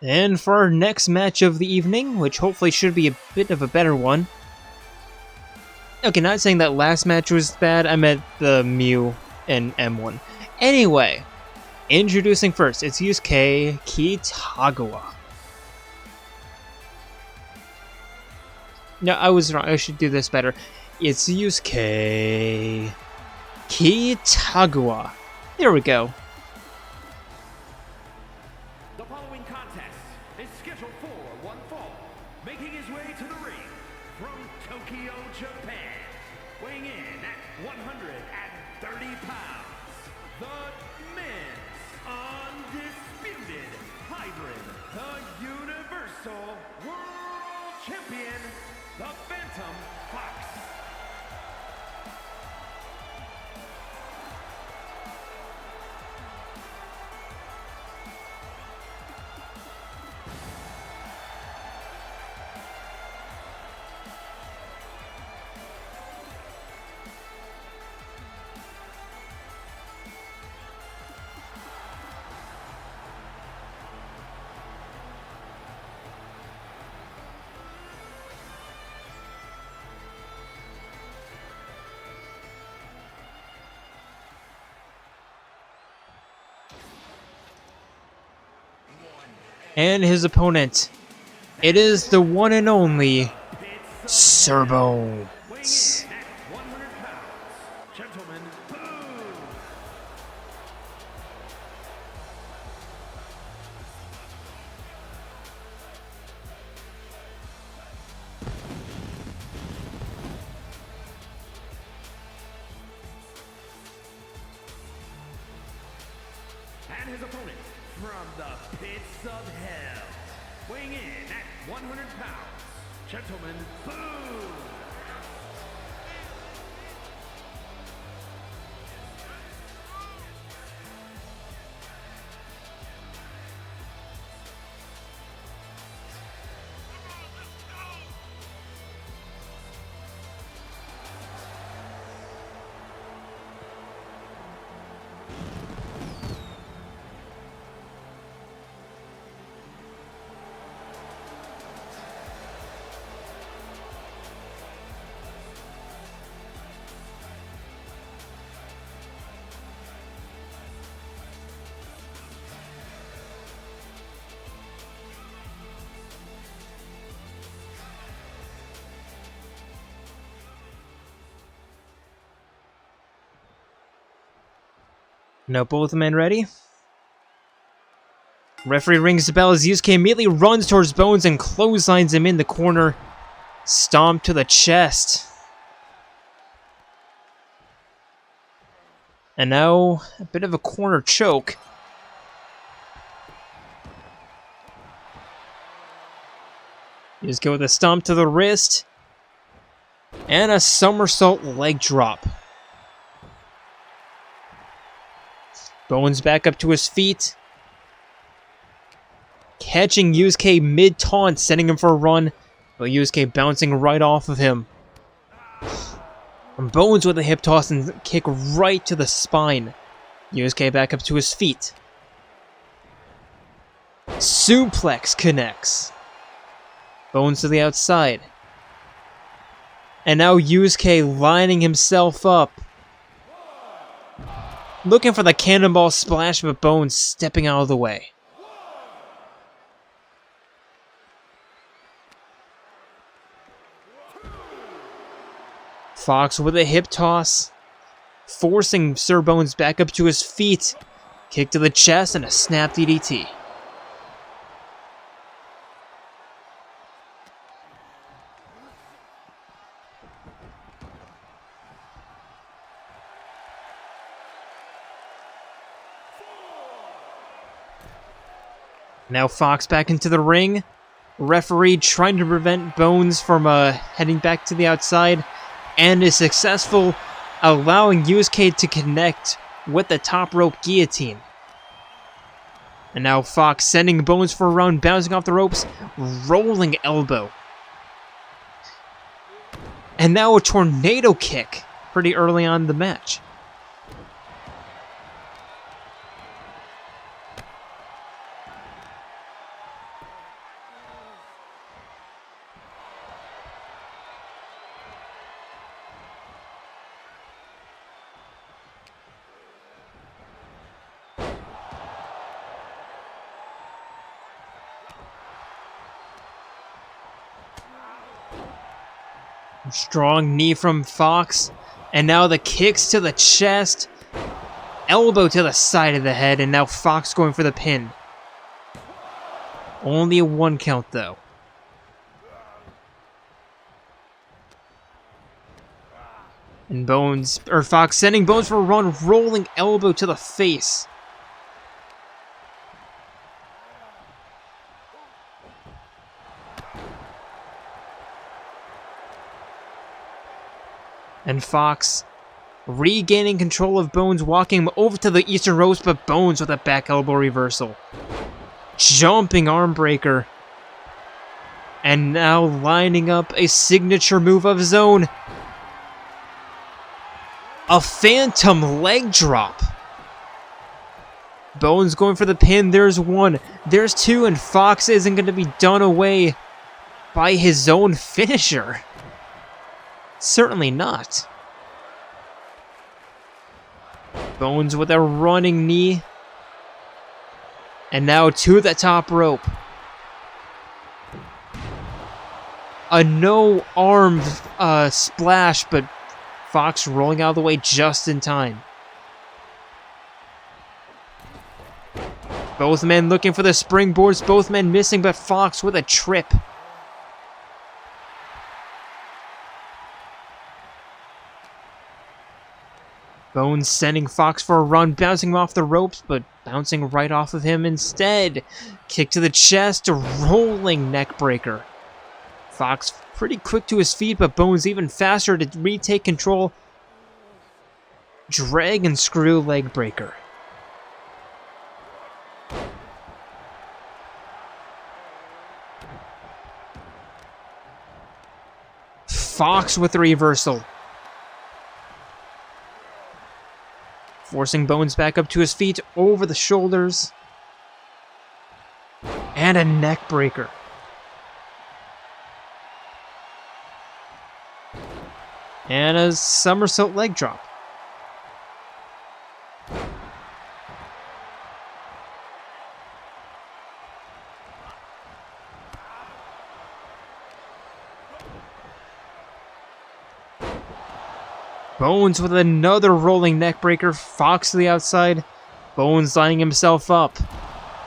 And for our next match of the evening, which hopefully should be a bit of a better one. Okay, not saying that last match was bad, I meant the Mew and M1. Anyway, introducing first, it's Yusuke Kitagawa. No, I was wrong, I should do this better. It's Yusuke Kitagawa. There we go. The following contest is scheduled for one fall, making his way to the ring from Tokyo, Japan, weighing in at 130 pounds, the men's undisputed hybrid, the Universal World Champion, the Phantom Fox. And his opponent, it is the one and only Serbo. Weighing in at 100 pounds, his opponent from the pits of hell, weighing in at 100 pounds, Gentleman Boom! Now both men ready? Referee rings the bell as Yusuke immediately runs towards Bones and clotheslines him in the corner. Stomp to the chest. And now, a bit of a corner choke. Yusuke with a stomp to the wrist. And a somersault leg drop. Bones back up to his feet. Catching Yusuke mid-taunt, sending him for a run. But Yusuke bouncing right off of him. And Bones with a hip toss and kick right to the spine. Yusuke back up to his feet. Suplex connects. Bones to the outside. And now Yusuke lining himself up. Looking for the cannonball splash, but Bones stepping out of the way. Fox with a hip toss. Forcing Sir Bones back up to his feet. Kick to the chest and a snap DDT. Now Fox back into the ring. Referee trying to prevent Bones from heading back to the outside. And is successful, allowing Yusuke to connect with the top rope guillotine. And now Fox sending Bones for a round, bouncing off the ropes. Rolling elbow. And now a tornado kick pretty early on in the match. Strong knee from Fox, and now the kicks to the chest, elbow to the side of the head, and now Fox going for the pin. Only a 1 count though. And Fox sending Bones for a run, rolling elbow to the face. And Fox regaining control of Bones, walking him over to the Eastern ropes, but Bones with a back elbow reversal. Jumping arm breaker. And now lining up a signature move of his own. A phantom leg drop. Bones going for the pin. There's 1. There's 2, and Fox isn't going to be done away by his own finisher. Certainly not. Bones with a running knee. And now to the top rope. A no-arm splash, but Fox rolling out of the way just in time. Both men looking for the springboards, both men missing, but Fox with a trip. Bones sending Fox for a run, bouncing him off the ropes, but bouncing right off of him instead. Kick to the chest, a rolling neck breaker. Fox pretty quick to his feet, but Bones even faster to retake control. Dragon screw leg breaker. Fox with the reversal. Forcing Bones back up to his feet, over the shoulders. And a neck breaker. And a somersault leg drop. Bones with another rolling neck breaker. Fox to the outside. Bones lining himself up.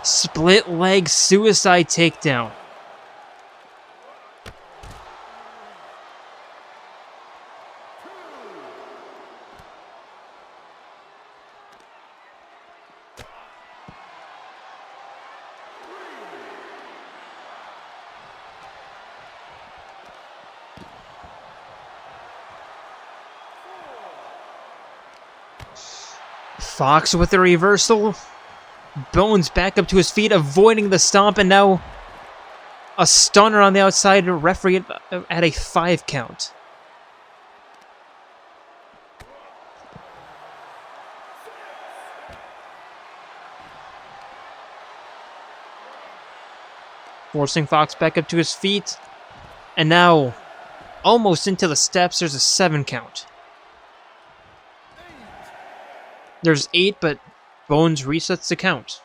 Split leg suicide takedown. Fox with the reversal. Bones back up to his feet, avoiding the stomp, and now a stunner on the outside, referee at a 5 count. Forcing Fox back up to his feet, and now almost into the steps, there's a 7 count. There's 8, but Bones resets the count.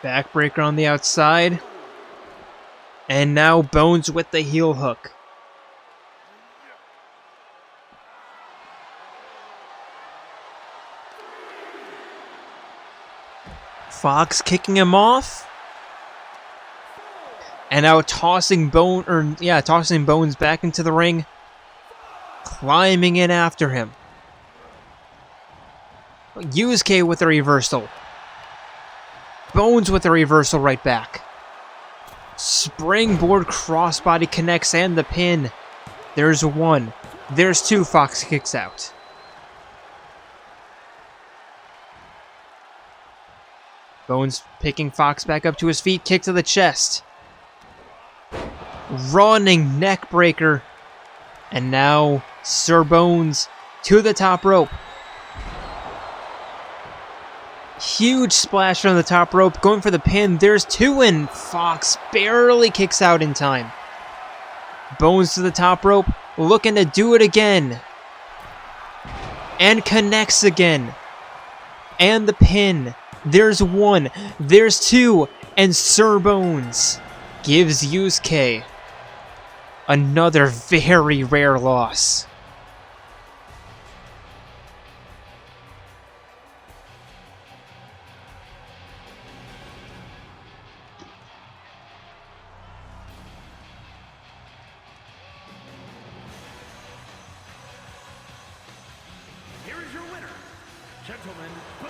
Backbreaker on the outside. And now Bones with the heel hook. Fox kicking him off. And now tossing Bones back into the ring. Climbing in after him. Yusuke with a reversal. Bones with a reversal right back. Springboard crossbody connects and the pin. There's 1. There's 2. Fox kicks out. Bones picking Fox back up to his feet. Kick to the chest. Running neck breaker. And now Sir Bones to the top rope. Huge splash from the top rope. Going for the pin. There's 2 and Fox barely kicks out in time. Bones to the top rope. Looking to do it again. And connects again. And the pin. There's 1. There's 2. And Sir Bones gives Yusuke another very rare loss. Here is your winner, gentlemen. Boo!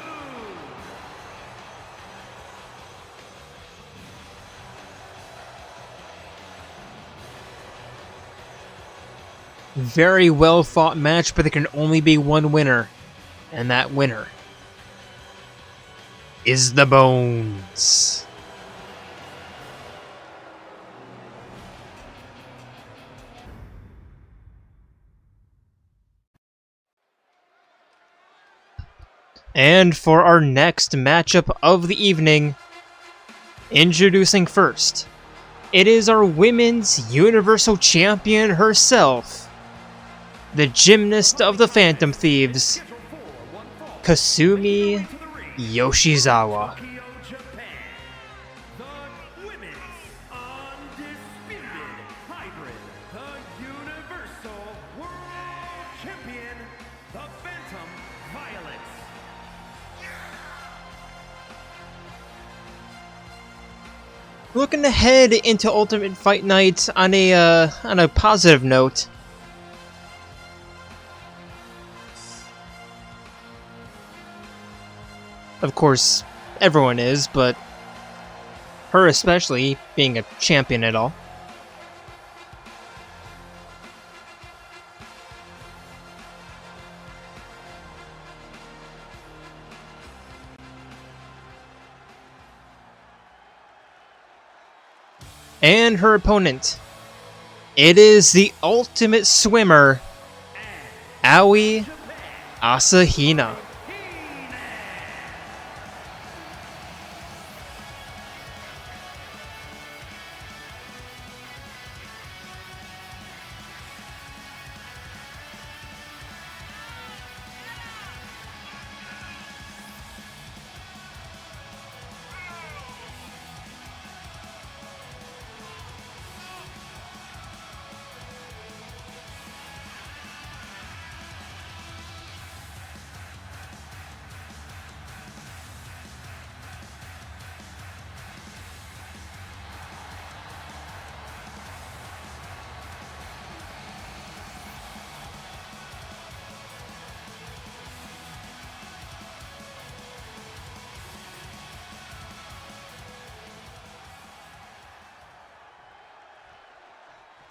Very well fought match, but there can only be one winner. And that winner is the Bones. And for our next matchup of the evening, introducing first, it is our Women's Universal Champion herself, the gymnast of the Phantom Thieves, Kasumi Yoshizawa. The women's undisputed hybrid, the Universal World Champion, the Phantom Violate. Looking ahead into Ultimate Fight Night on a positive note. Of course, everyone is, but her especially, being a champion at all. And her opponent. It is the ultimate swimmer, Aoi Asahina.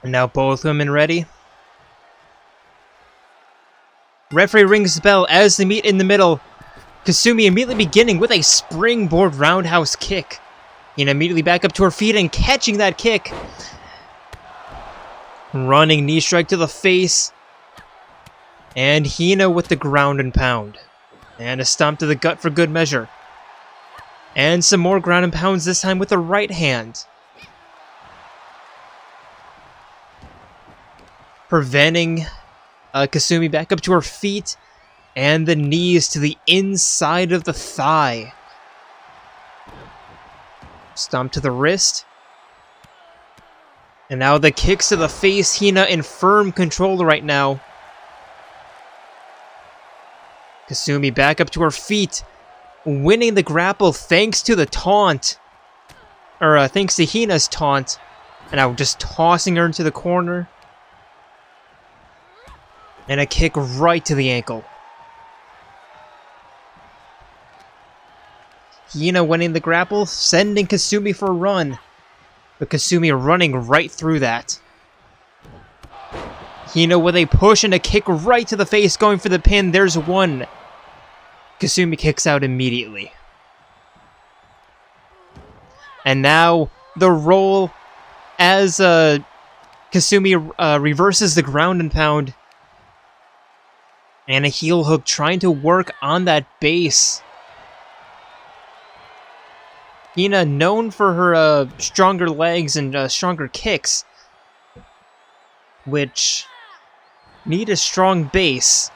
And now both women ready. Referee rings the bell as they meet in the middle. Kasumi immediately beginning with a springboard roundhouse kick. Hina immediately back up to her feet and catching that kick. Running knee strike to the face. And Hina with the ground and pound. And a stomp to the gut for good measure. And some more ground and pounds, this time with the right hand. Preventing Kasumi back up to her feet. And the knees to the inside of the thigh. Stomp to the wrist. And now the kicks to the face. Hina in firm control right now. Kasumi back up to her feet. Winning the grapple thanks to the taunt. Or thanks to Hina's taunt. And now just tossing her into the corner. And a kick right to the ankle. Hina winning the grapple, sending Kasumi for a run. But Kasumi running right through that. Hina with a push and a kick right to the face, going for the pin. There's one. Kasumi kicks out immediately. And now the roll as Kasumi reverses the ground and pound. And a heel hook trying to work on that base. Hina known for her stronger legs and stronger kicks, which need a strong base.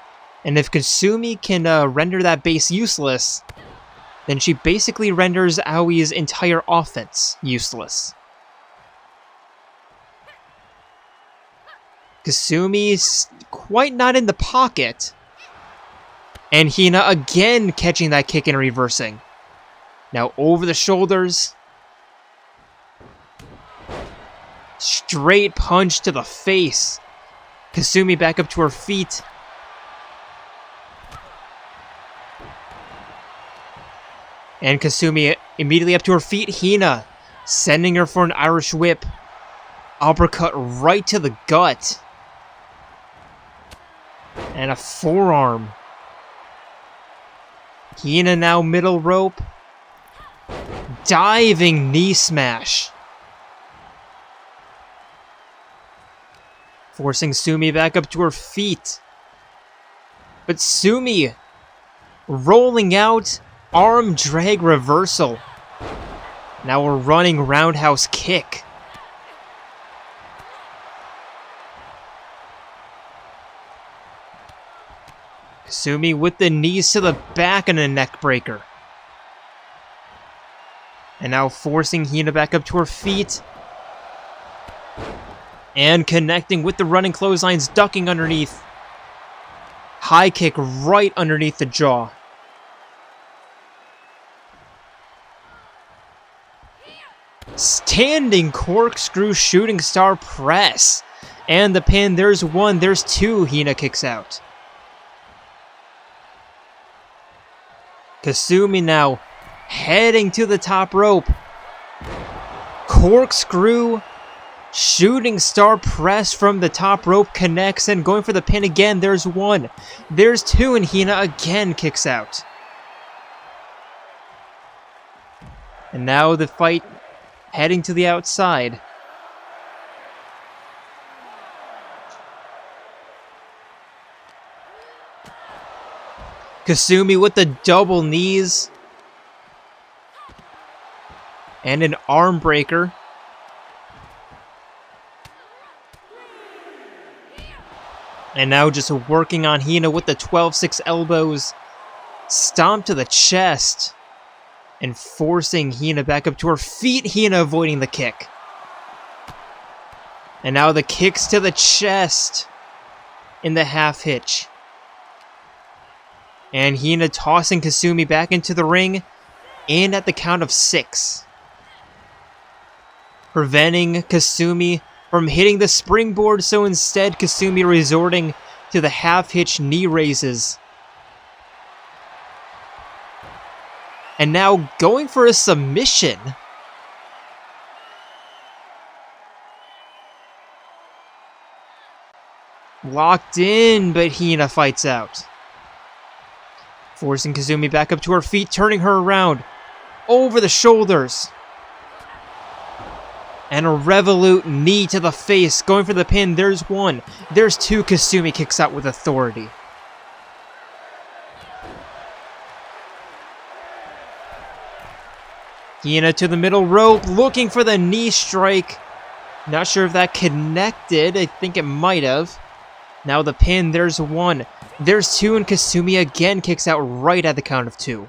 And if Kasumi can render that base useless, then she basically renders Aoi's entire offense useless. Kasumi's quite not in the pocket. And Hina again catching that kick and reversing. Now over the shoulders. Straight punch to the face. Kasumi back up to her feet. And Kasumi immediately up to her feet. Hina sending her for an Irish whip. Uppercut right to the gut. And a forearm. Hina now middle rope. Diving knee smash. Forcing Sumi back up to her feet. But Sumi rolling out arm drag reversal. Now we're running roundhouse kick. Kasumi with the knees to the back and a neck breaker. And now forcing Hina back up to her feet. And connecting with the running clotheslines, ducking underneath. High kick right underneath the jaw. Standing corkscrew shooting star press. And the pin, there's one, there's two. Hina kicks out. Kasumi now heading to the top rope. Corkscrew shooting star press from the top rope connects and going for the pin again. There's one, there's two, and Hina again kicks out. And now the fight heading to the outside. Kasumi with the double knees. And an arm breaker. And now just working on Hina with the 12-6 elbows. Stomp to the chest. And forcing Hina back up to her feet. Hina avoiding the kick. And now the kicks to the chest. In the half hitch. And Hina tossing Kasumi back into the ring. And at the count of 6. Preventing Kasumi from hitting the springboard. So instead Kasumi resorting to the half hitch knee raises. And now going for a submission. Locked in, but Hina fights out. Forcing Kasumi back up to her feet, turning her around. Over the shoulders. And a revolute knee to the face, going for the pin. There's one, there's two. Kasumi kicks out with authority. Hina to the middle rope, looking for the knee strike. Not sure if that connected. I think it might have. Now the pin, there's one, there's two, and Kasumi again kicks out right at the count of 2.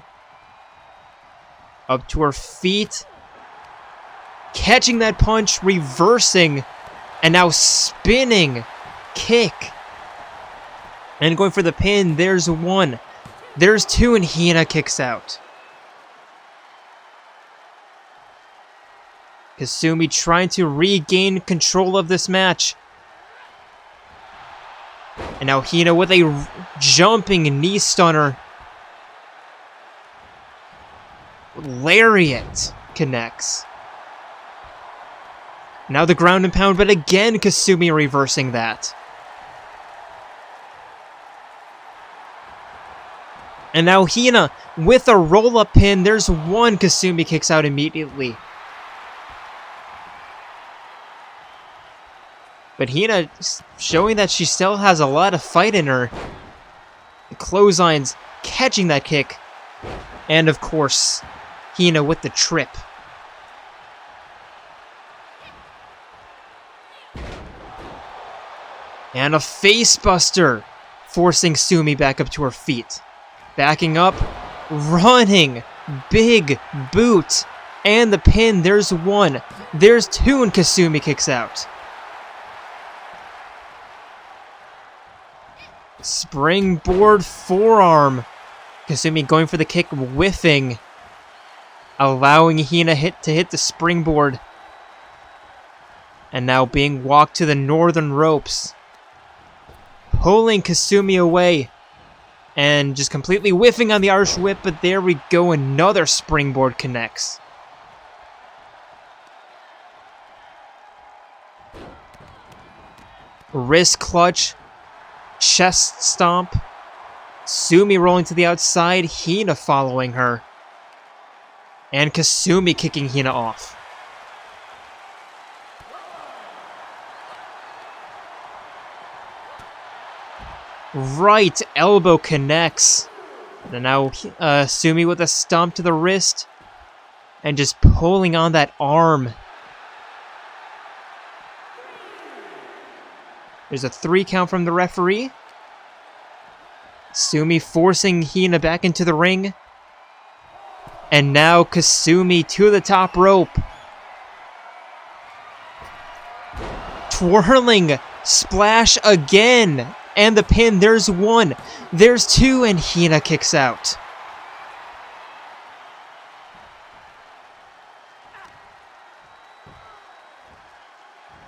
Up to her feet. Catching that punch, reversing, and now spinning kick. And going for the pin, there's one, there's two, and Hina kicks out. Kasumi trying to regain control of this match. And now Hina with a jumping knee stunner. Lariat connects. Now the ground and pound, but again Kasumi reversing that. And now Hina with a roll-up pin. There's one. Kasumi kicks out immediately. But Hina showing that she still has a lot of fight in her. The clotheslines catching that kick. And of course, Hina with the trip. And a facebuster, forcing Sumi back up to her feet. Backing up, running, big boot, and the pin. There's one, there's two, and Kasumi kicks out. Springboard forearm. Kasumi going for the kick, whiffing, allowing Hina to hit the springboard. And now being walked to the northern ropes. Pulling Kasumi away. And just completely whiffing on the Irish whip, but there we go, another springboard connects. Wrist clutch. Chest stomp. Sumi rolling to the outside, Hina following her. And Kasumi kicking Hina off. Right elbow connects. And now Sumi with a stomp to the wrist. And just pulling on that arm. There's a 3 count from the referee. Sumi forcing Hina back into the ring. And now Kasumi to the top rope. Twirling splash again. And the pin, there's one, there's two, and Hina kicks out.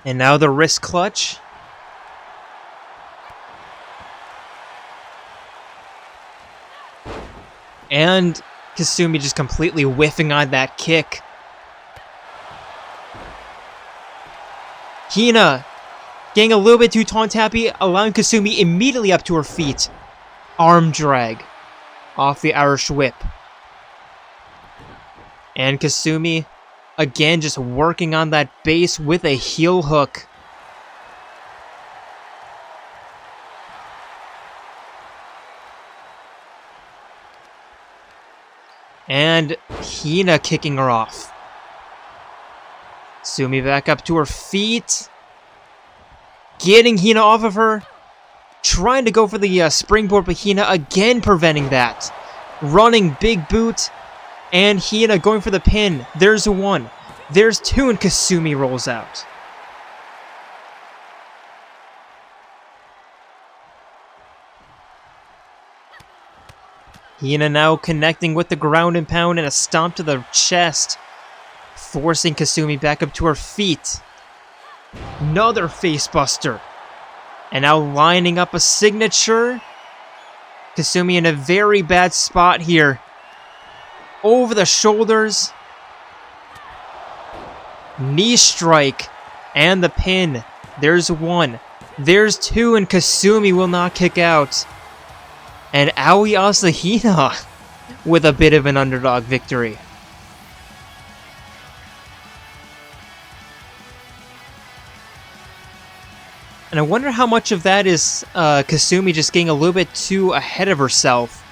And now the wrist clutch. And Kasumi just completely whiffing on that kick. Hina getting a little bit too taunt-happy, allowing Kasumi immediately up to her feet. Arm drag off the Irish whip. And Kasumi, again, just working on that base with a heel hook. And Hina kicking her off. Kasumi back up to her feet. Getting Hina off of her. Trying to go for the springboard, but Hina again preventing that. Running big boot. And Hina going for the pin. There's one. There's two, and Kasumi rolls out. Hina now connecting with the ground and pound and a stomp to the chest. Forcing Kasumi back up to her feet. Another facebuster. And now lining up a signature. Kasumi in a very bad spot here. Over the shoulders. Knee strike. And the pin. There's one. There's two, and Kasumi will not kick out. And Aoi Asahina with a bit of an underdog victory. And I wonder how much of that is Kasumi just getting a little bit too ahead of herself.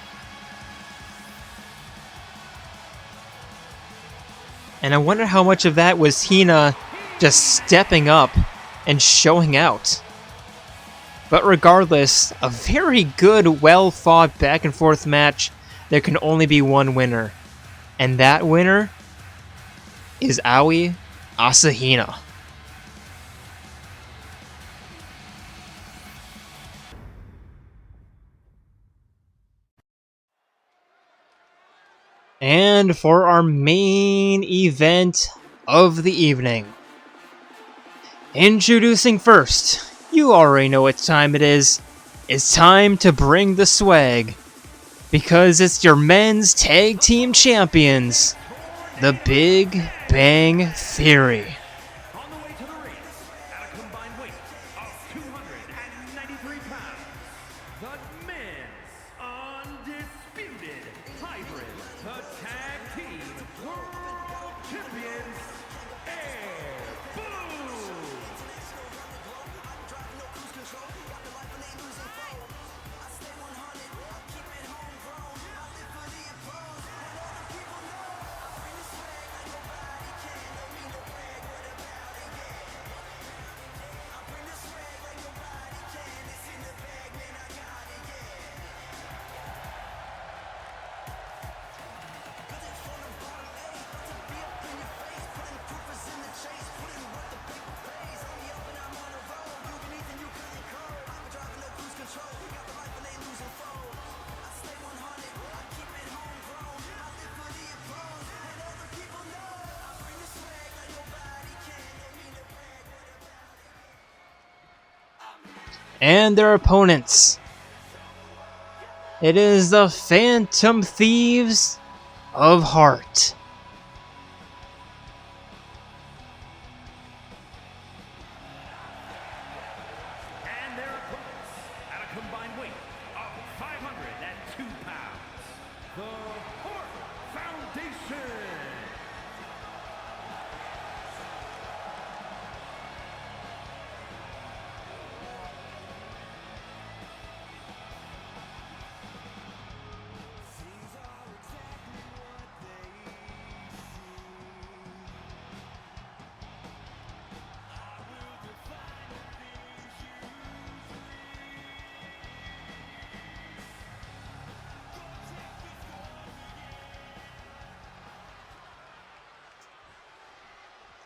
And I wonder how much of that was Hina just stepping up and showing out. But regardless, a very good, well-fought back-and-forth match. There can only be one winner. And that winner is Aoi Asahina. And for our main event of the evening. Introducing first, you already know what time it is. It's time to bring the swag. Because it's your men's tag team champions, the Big Bang Theory. On the way to the ring, at a combined weight of 293 pounds, the men's undisputed hybrid, the tag team world champions, Air Boo! And their opponents. It is the Phantom Thieves of Heart. And their opponents, at a combined weight of 502 pounds, the Heart Foundation.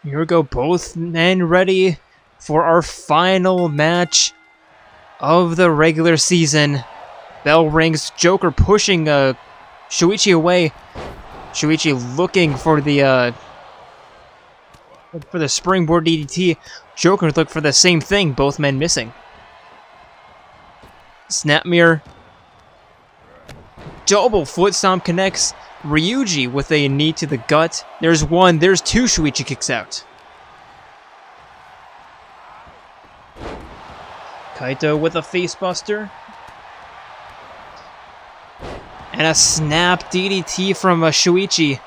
Here we go, both men ready for our final match of the regular season. Bell rings, Joker pushing Shuichi away. Shuichi looking for the springboard DDT, Joker looked for the same thing, both men missing. Snap mirror. Double foot stomp connects. Ryuji with a knee to the gut. There's one, there's two. Shuichi kicks out. Kaito with a facebuster. And a snap DDT from Shuichi.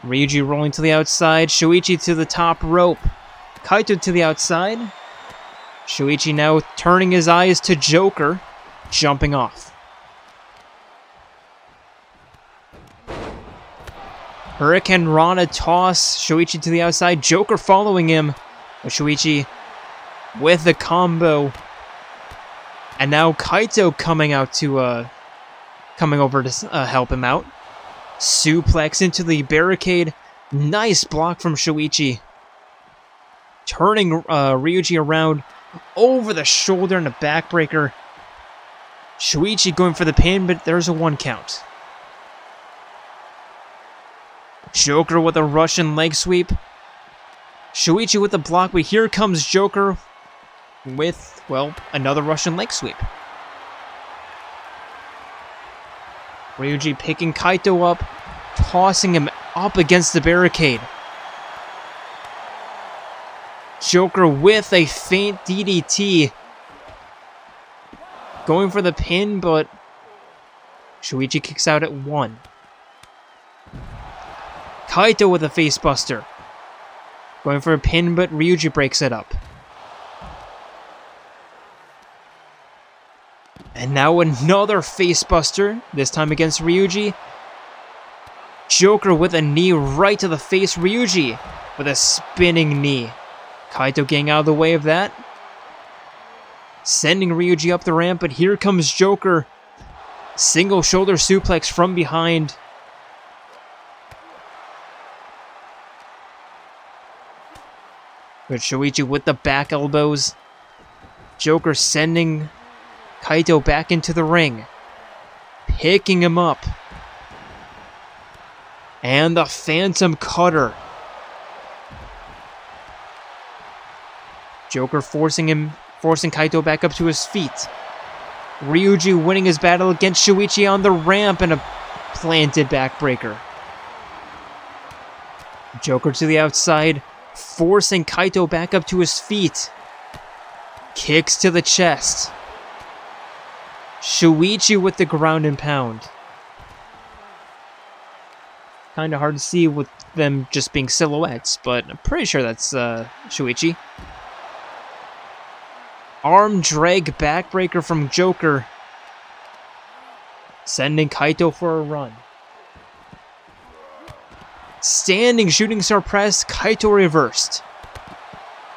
Ryuji rolling to the outside. Shuichi to the top rope. Kaito to the outside. Shuichi now turning his eyes to Joker. Jumping off. Hurricane Rana toss. Shuichi to the outside. Joker following him. But Shuichi with the combo. And now Kaito coming out to coming over to help him out. Suplex into the barricade. Nice block from Shuichi. Turning Ryuji around over the shoulder and a backbreaker. Shuichi going for the pin, but there's a 1 count. Joker with a Russian leg sweep. Shuichi with the block, but here comes Joker with, well, another Russian leg sweep. Ryuji picking Kaito up, tossing him up against the barricade. Joker with a feint DDT. Going for the pin, but Shuichi kicks out at 1. Kaito with a facebuster. Going for a pin, but Ryuji breaks it up. And now another facebuster, this time against Ryuji. Joker with a knee right to the face. Ryuji with a spinning knee. Kaito getting out of the way of that. Sending Ryuji up the ramp, but here comes Joker. Single shoulder suplex from behind. But Shuichi with the back elbows. Joker sending Kaito back into the ring. Picking him up. And the Phantom Cutter. Joker forcing Kaito back up to his feet. Ryuji winning his battle against Shuichi on the ramp and a planted backbreaker. Joker to the outside, forcing Kaito back up to his feet. Kicks to the chest. Shuichi with the ground and pound. Kind of hard to see with them just being silhouettes, but I'm pretty sure that's Shuichi. Arm drag backbreaker from Joker. Sending Kaito for a run. Standing shooting star press, Kaito reversed.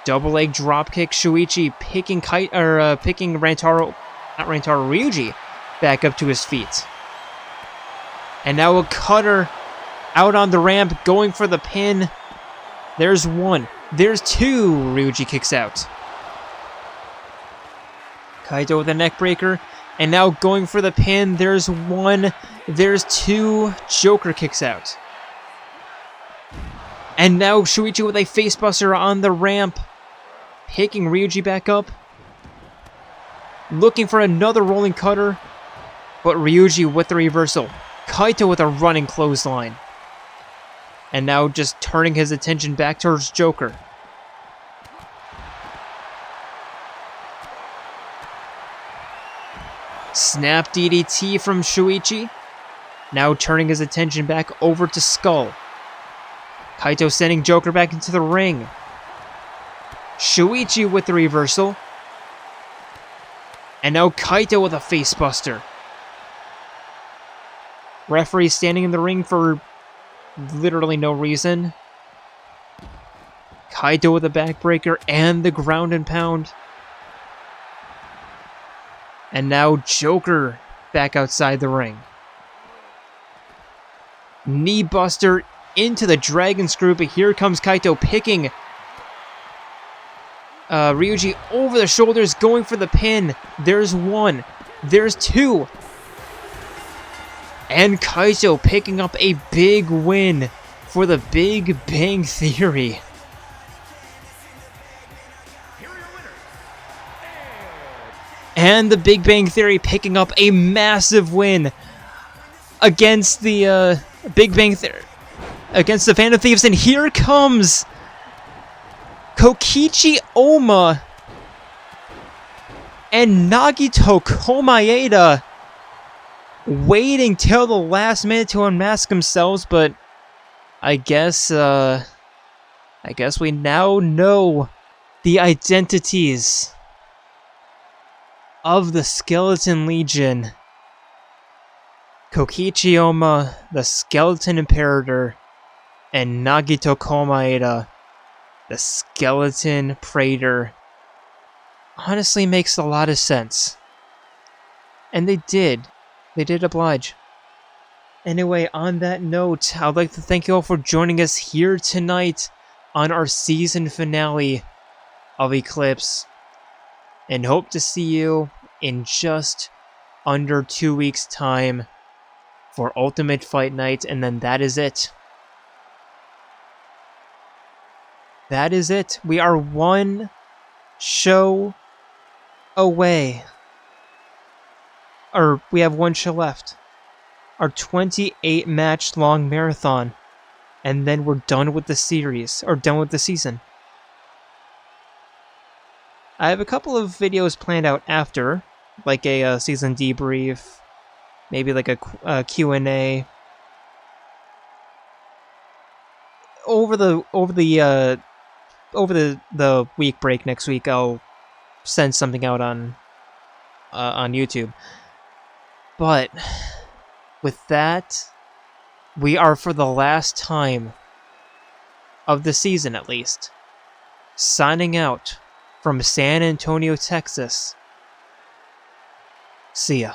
Double leg dropkick, Shuichi picking Ryuji back up to his feet. And now a cutter out on the ramp, going for the pin. There's 1. There's 2. Ryuji kicks out. Kaito with a neck breaker. And now going for the pin. There's 1. There's 2. Joker kicks out. And now Shuichi with a facebuster on the ramp. Picking Ryuji back up. Looking for another rolling cutter. But Ryuji with the reversal. Kaito with a running clothesline. And now just turning his attention back towards Joker. Snap DDT from Shuichi. Now turning his attention back over to Skull. Kaito sending Joker back into the ring. Shuichi with the reversal. And now Kaito with a facebuster. Referee standing in the ring for literally no reason. Kaito with a backbreaker and the ground and pound. And now Joker back outside the ring. Knee buster into the dragon screw, but here comes Kaito picking Ryuji over the shoulders, going for the pin. There's 1. There's 2. And Kaito picking up a big win for the Big Bang Theory. And the Big Bang Theory picking up a massive win against the Big Bang Theory, against the Phantom Thieves. And here comes Kokichi Oma and Nagito Komaeda waiting till the last minute to unmask themselves, but I guess we now know the identities of the Skeleton Legion. Kokichi Oma, the Skeleton Imperator, and Nagito Komaeda, the Skeleton Praetor. Honestly makes a lot of sense. And they did oblige. Anyway, on that note, I'd like to thank you all for joining us here tonight on our season finale of Eclipse, and hope to see you in just under 2 weeks' time for Ultimate Fight Night, and then that is it. That is it. We are one show away. Or we have one show left. Our 28 match long marathon. And then we're done with the series, or done with the season. I have a couple of videos planned out after, like a season debrief, maybe like a Q&A. Over the week break next week, I'll send something out on YouTube. But with that, we are, for the last time of the season at least, signing out from San Antonio, Texas. See ya.